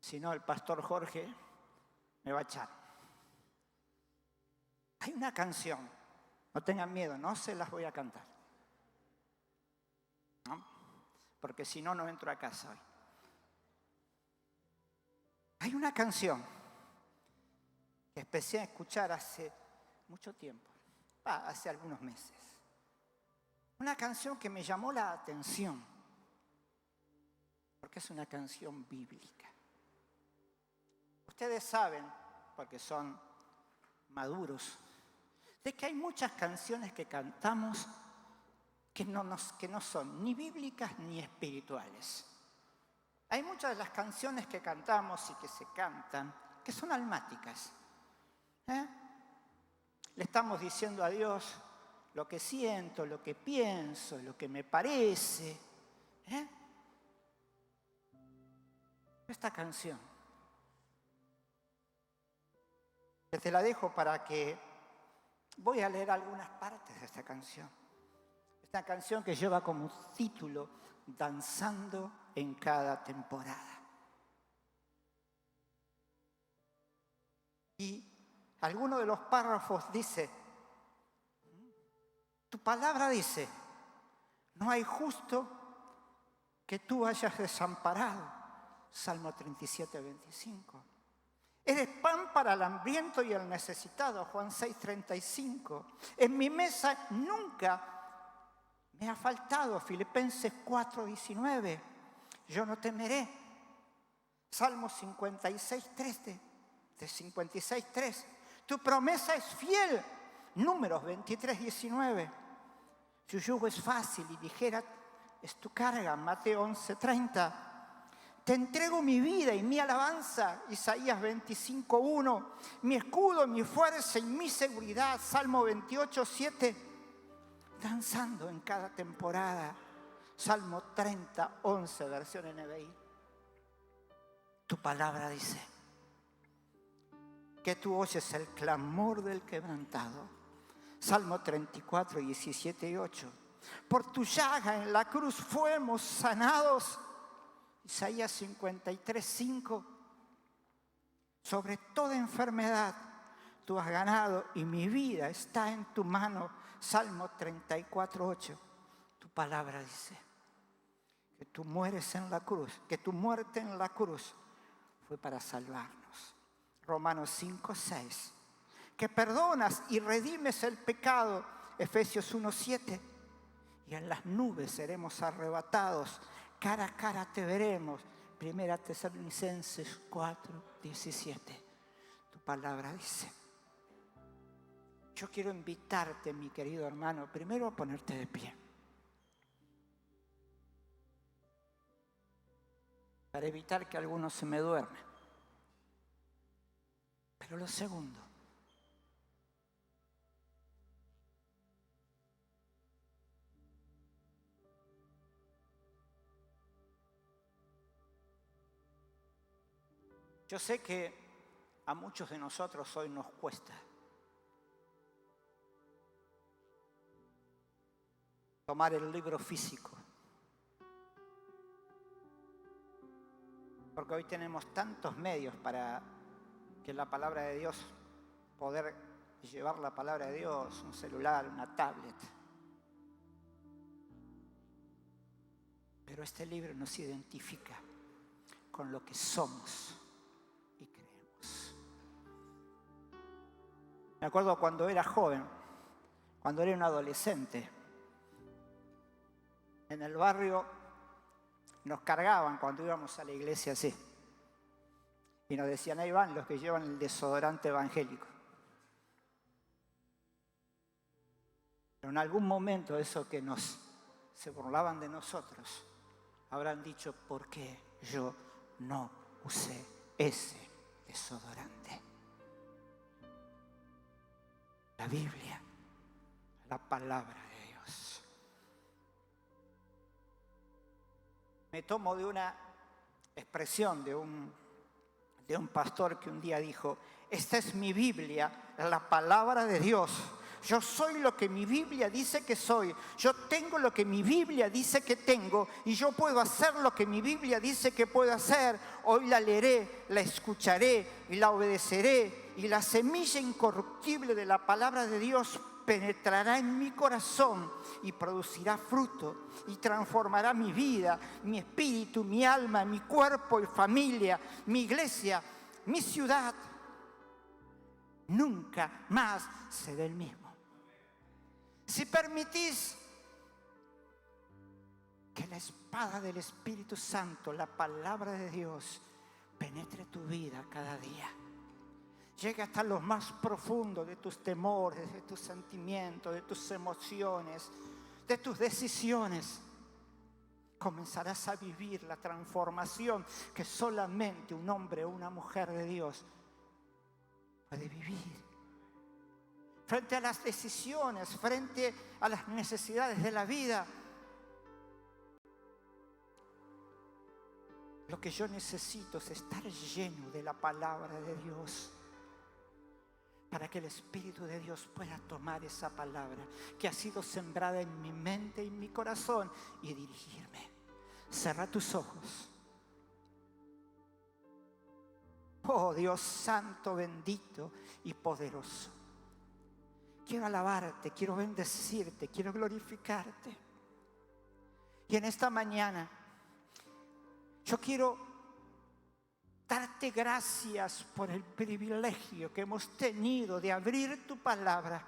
Si no, el pastor Jorge me va a echar. Hay una canción, no tengan miedo, no se las voy a cantar, ¿no? Porque si no, no entro a casa hoy. Hay una canción que empecé a escuchar hace mucho tiempo, hace algunos meses. Una canción que me llamó la atención, porque es una canción bíblica. Ustedes saben, porque son maduros, de que hay muchas canciones que cantamos que no son ni bíblicas ni espirituales. Hay muchas de las canciones que cantamos y que se cantan que son almáticas. Le estamos diciendo a Dios lo que siento, lo que pienso, lo que me parece. Esta canción, que te la dejo para que voy a leer algunas partes de esta canción. Esta canción que lleva como título Danzando en cada temporada. Y alguno de los párrafos dice, tu palabra dice, no hay justo que tú hayas desamparado. Salmo 37, 25. Eres pan para el hambriento y el necesitado. Juan 6, 35. En mi mesa nunca me ha faltado. Filipenses 4, 19. Yo no temeré. Salmo 56, 3. Tu promesa es fiel. Números 23, 19. Tu yugo es fácil y ligera es tu carga. Mateo 11, 30. Te entrego mi vida y mi alabanza, Isaías 25, 1. Mi escudo, mi fuerza y mi seguridad, Salmo 28, 7. Danzando en cada temporada, Salmo 30, 11, versión NBI. Tu palabra dice que tú oyes el clamor del quebrantado, Salmo 34, 17 y 8. Por tu llaga en la cruz fuimos sanados, Isaías 53, 5. Sobre toda enfermedad tú has ganado y mi vida está en tu mano. Salmo 34, 8. Tu palabra dice que tú mueres en la cruz, que tu muerte en la cruz fue para salvarnos. Romanos 5, 6. Que perdonas y redimes el pecado. Efesios 1, 7. Y en las nubes seremos arrebatados. Cara a cara te veremos. Primera Tesalonicenses 4, 17. Tu palabra dice. Yo quiero invitarte, mi querido hermano, primero a ponerte de pie. Para evitar que algunos se me duermen. Pero lo segundo. Yo sé que a muchos de nosotros hoy nos cuesta tomar el libro físico, porque hoy tenemos tantos medios para que la palabra de Dios, poder llevar la palabra de Dios, un celular, una tablet. Pero este libro nos identifica con lo que somos y creemos. Me acuerdo cuando era joven, cuando era un adolescente, en el barrio nos cargaban cuando íbamos a la iglesia así. Y nos decían, ahí van los que llevan el desodorante evangélico. Pero en algún momento eso que se burlaban de nosotros, habrán dicho, ¿por qué yo no usé ese desodorante? La Biblia, la palabra de Dios. Me tomo de una expresión de un pastor que un día dijo, esta es mi Biblia, la palabra de Dios. Yo soy lo que mi Biblia dice que soy. Yo tengo lo que mi Biblia dice que tengo. Y yo puedo hacer lo que mi Biblia dice que puedo hacer. Hoy la leeré, la escucharé y la obedeceré. Y la semilla incorruptible de la palabra de Dios penetrará en mi corazón y producirá fruto. Y transformará mi vida, mi espíritu, mi alma, mi cuerpo y familia, mi iglesia. mi ciudad, nunca más seré el mismo. Si permitís que la espada del Espíritu Santo, la palabra de Dios, penetre tu vida cada día, llegue hasta lo más profundo de tus temores, de tus sentimientos, de tus emociones, de tus decisiones, comenzarás a vivir la transformación que solamente un hombre o una mujer de Dios puede vivir. Frente a las decisiones, frente a las necesidades de la vida, lo que yo necesito es estar lleno de la palabra de Dios, para que el Espíritu de Dios pueda tomar esa palabra que ha sido sembrada en mi mente y en mi corazón y dirigirme. Cerra tus ojos. Oh Dios santo, bendito y poderoso. Quiero alabarte, quiero bendecirte, quiero glorificarte. Y en esta mañana yo quiero darte gracias por el privilegio que hemos tenido de abrir tu palabra,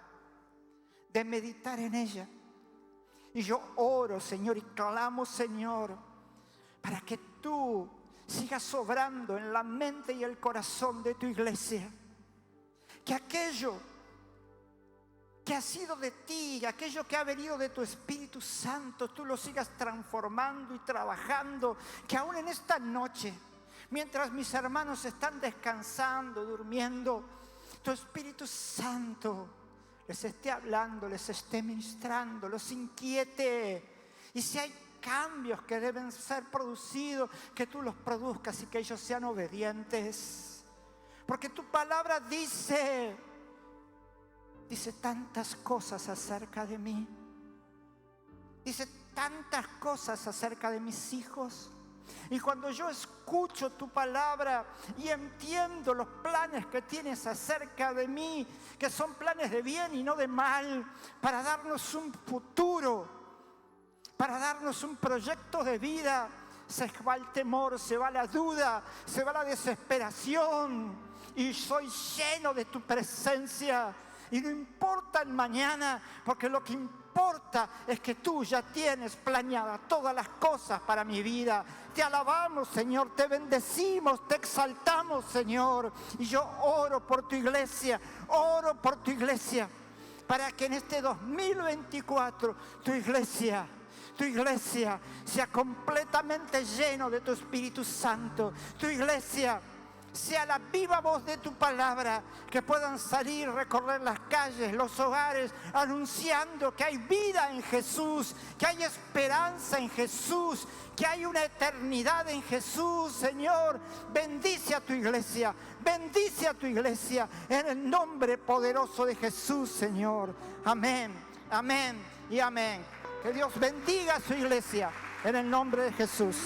de meditar en ella. Y yo oro, Señor, y clamo, Señor, para que tú sigas obrando en la mente y el corazón de tu iglesia. Que aquello que ha sido de ti, aquello que ha venido de tu Espíritu Santo, tú lo sigas transformando y trabajando. Que aún en esta noche, mientras mis hermanos están descansando, durmiendo, tu Espíritu Santo les esté hablando, les esté ministrando, los inquiete. Y si hay cambios que deben ser producidos, que tú los produzcas y que ellos sean obedientes. Porque tu palabra dice tantas cosas acerca de mí. Dice tantas cosas acerca de mis hijos. Y cuando yo escucho tu palabra y entiendo los planes que tienes acerca de mí, que son planes de bien y no de mal, para darnos un futuro, para darnos un proyecto de vida, se va el temor, se va la duda, se va la desesperación, y soy lleno de tu presencia. Y no importa el mañana, porque lo que importa es que tú ya tienes planeadas todas las cosas para mi vida. Te alabamos, Señor, te bendecimos, te exaltamos, Señor. Y yo oro por tu iglesia, para que en este 2024 tu iglesia sea completamente lleno de tu Espíritu Santo. Tu iglesia sea la viva voz de tu palabra, que puedan salir, recorrer las calles, los hogares, anunciando que hay vida en Jesús, que hay esperanza en Jesús, que hay una eternidad en Jesús. Señor, bendice a tu iglesia, en el nombre poderoso de Jesús, Señor. Amén, amén y amén. Que Dios bendiga a su iglesia en el nombre de Jesús.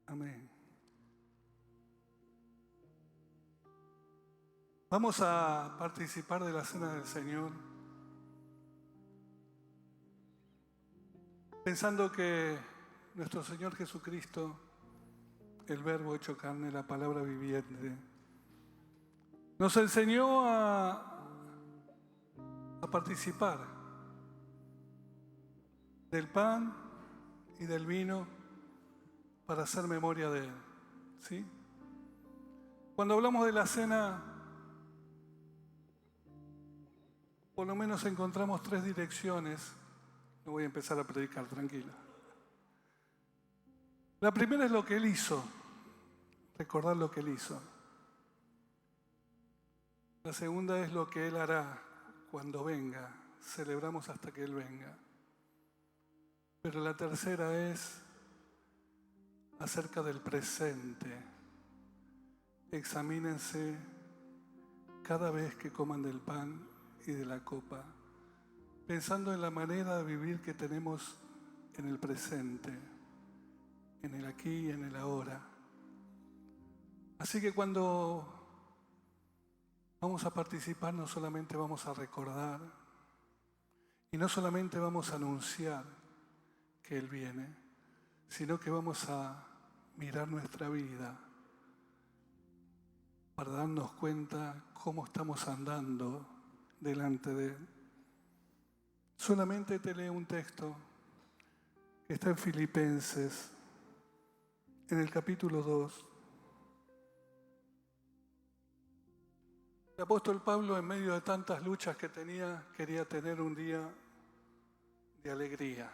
Amén. Vamos a participar de la cena del Señor, pensando que nuestro Señor Jesucristo, el Verbo hecho carne, la palabra viviente, nos enseñó a participar del pan y del vino para hacer memoria de Él, ¿sí? Cuando hablamos de la cena, por lo menos encontramos 3 direcciones. No voy a empezar a predicar, tranquilo. La primera es lo que Él hizo, recordar lo que Él hizo. La segunda es lo que Él hará cuando venga, celebramos hasta que Él venga. Pero la tercera es acerca del presente. Examínense cada vez que coman del pan y de la copa pensando en la manera de vivir que tenemos en el presente, en el aquí y en el ahora. Así que cuando vamos a participar, no solamente vamos a recordar y no solamente vamos a anunciar que Él viene, sino que vamos a mirar nuestra vida para darnos cuenta cómo estamos andando delante de Él. Solamente te leo un texto que está en Filipenses, en el capítulo 2. El apóstol Pablo, en medio de tantas luchas que tenía, quería tener un día de alegría.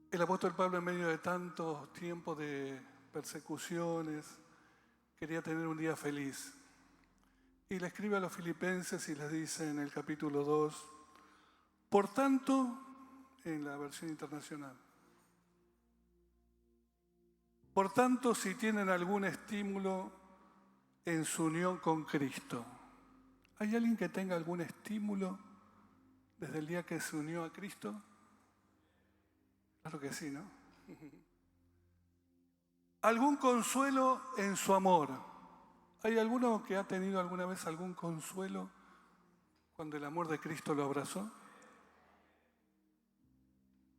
El apóstol Pablo, en medio de tantos tiempos de persecuciones, quería tener un día feliz. Y le escribe a los filipenses y les dice en el capítulo 2, por tanto, en la versión internacional, por tanto, si tienen algún estímulo en su unión con Cristo. ¿Hay alguien que tenga algún estímulo desde el día que se unió a Cristo? Claro que sí, ¿no? ¿Algún consuelo en su amor? ¿Hay alguno que ha tenido alguna vez algún consuelo cuando el amor de Cristo lo abrazó?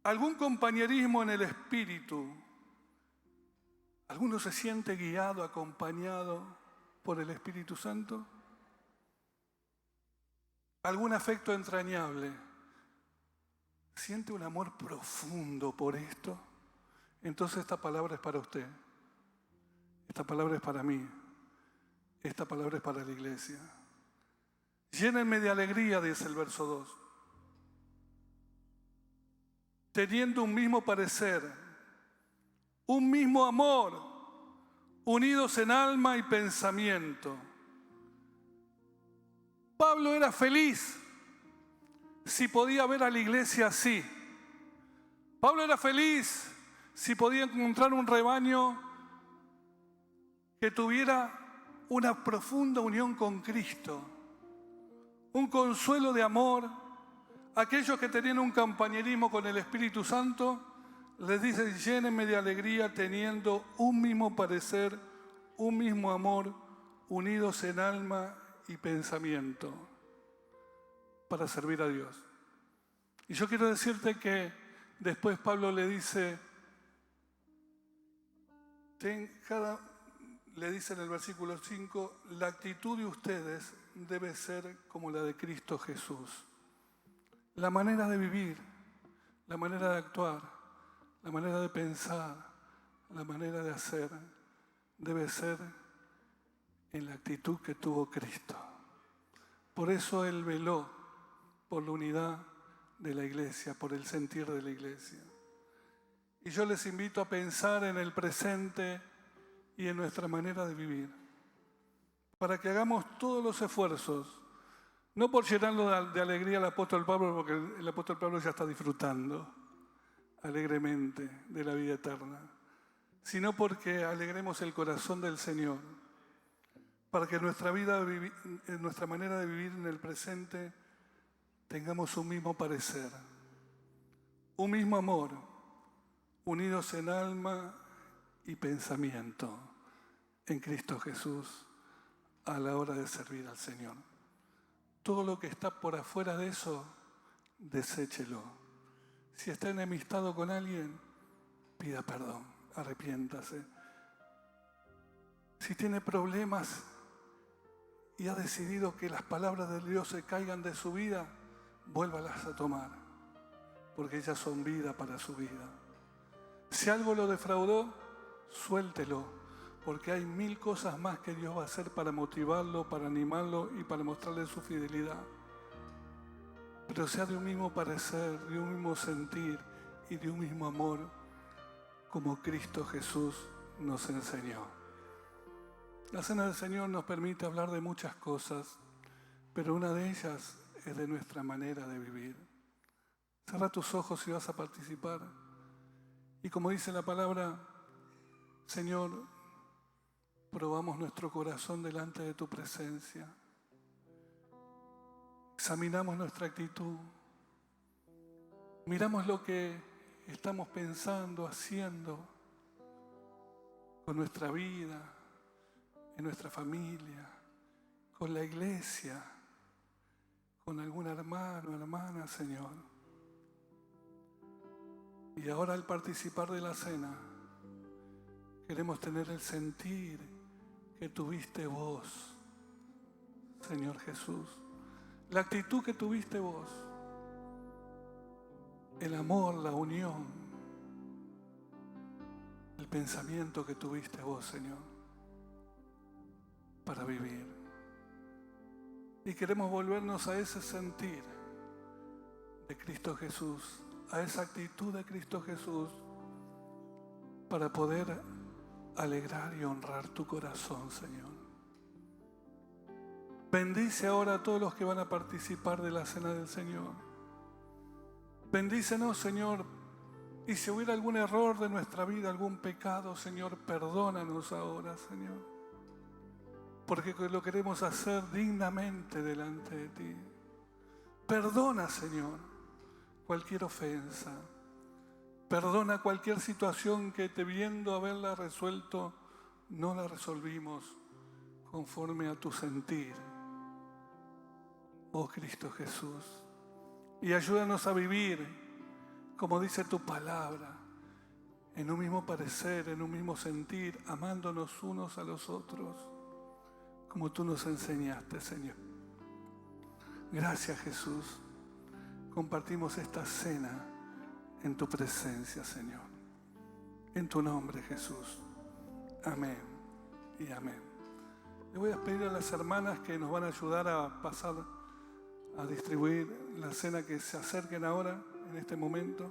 ¿Algún compañerismo en el Espíritu? ¿Alguno se siente guiado, acompañado por el Espíritu Santo? ¿Algún afecto entrañable? ¿Siente un amor profundo por esto? Entonces esta palabra es para usted. Esta palabra es para mí. Esta palabra es para la iglesia. Llénenme de alegría, dice el verso 2. Teniendo un mismo parecer, un mismo amor, unidos en alma y pensamiento. Pablo era feliz si podía ver a la iglesia así. Pablo era feliz si podía encontrar un rebaño que tuviera una profunda unión con Cristo, un consuelo de amor. Aquellos que tenían un compañerismo con el Espíritu Santo, les dice, llénenme de alegría teniendo un mismo parecer, un mismo amor, unidos en alma y pensamiento, para servir a Dios. Y yo quiero decirte que después Pablo le dice, le dice en el versículo 5, la actitud de ustedes debe ser como la de Cristo Jesús. La manera de vivir, la manera de actuar, la manera de pensar, la manera de hacer, debe ser en la actitud que tuvo Cristo. Por eso Él veló por la unidad de la iglesia, por el sentir de la iglesia. Y yo les invito a pensar en el presente y en nuestra manera de vivir, para que hagamos todos los esfuerzos, no por llenarlo de alegría al apóstol Pablo, porque el apóstol Pablo ya está disfrutando alegremente de la vida eterna, sino porque alegremos el corazón del Señor, para que nuestra manera de vivir en el presente tengamos un mismo parecer, un mismo amor, unidos en alma y pensamiento en Cristo Jesús a la hora de servir al Señor. Todo lo que está por afuera de eso, deséchelo. Si está enemistado con alguien, pida perdón, arrepiéntase. Si tiene problemas y ha decidido que las palabras de Dios se caigan de su vida, vuélvalas a tomar, porque ellas son vida para su vida. Si algo lo defraudó, suéltelo, porque hay 1000 cosas más que Dios va a hacer para motivarlo, para animarlo y para mostrarle su fidelidad. Pero sea de un mismo parecer, de un mismo sentir y de un mismo amor, como Cristo Jesús nos enseñó. La Cena del Señor nos permite hablar de muchas cosas, pero una de ellas es de nuestra manera de vivir. Cierra tus ojos si vas a participar. Y como dice la palabra, Señor, probamos nuestro corazón delante de tu presencia. examinamos nuestra actitud, miramos lo que estamos pensando, haciendo con nuestra vida, en nuestra familia, con la iglesia, con algún hermano, hermana, Señor. Y ahora al participar de la cena, queremos tener el sentir que tuviste vos, Señor Jesús. La actitud que tuviste vos, el amor, la unión, el pensamiento que tuviste vos, Señor, para vivir. Y queremos volvernos a ese sentir de Cristo Jesús, a esa actitud de Cristo Jesús, para poder alegrar y honrar tu corazón, Señor. Bendice ahora a todos los que van a participar de la cena del Señor. Bendícenos, Señor, y si hubiera algún error de nuestra vida, algún pecado, Señor, perdónanos ahora, Señor, porque lo queremos hacer dignamente delante de ti. Perdona, Señor, cualquier ofensa. Perdona cualquier situación que debiendo haberla resuelto, no la resolvimos conforme a tu sentir, oh Cristo Jesús. Y ayúdanos a vivir, como dice tu palabra, en un mismo parecer, en un mismo sentir, amándonos unos a los otros, como tú nos enseñaste, Señor. Gracias, Jesús. Compartimos esta cena en tu presencia, Señor. En tu nombre, Jesús. Amén y amén. Le voy a pedir a las hermanas que nos van a ayudar a pasar a distribuir la cena, que se acerquen ahora, en este momento.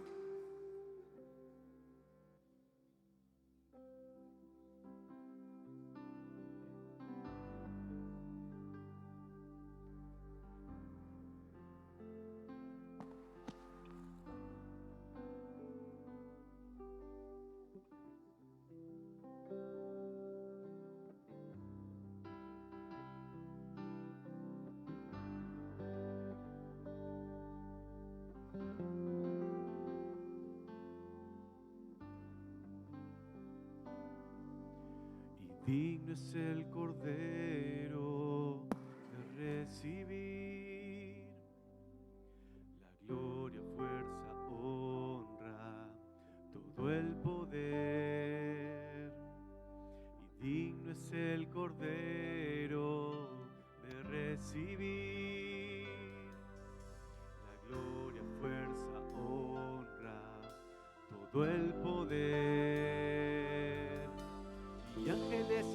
Digno es el Cordero de recibir la gloria, fuerza, honra, todo el poder. Y digno es el Cordero de recibir la gloria, fuerza, honra, todo el poder.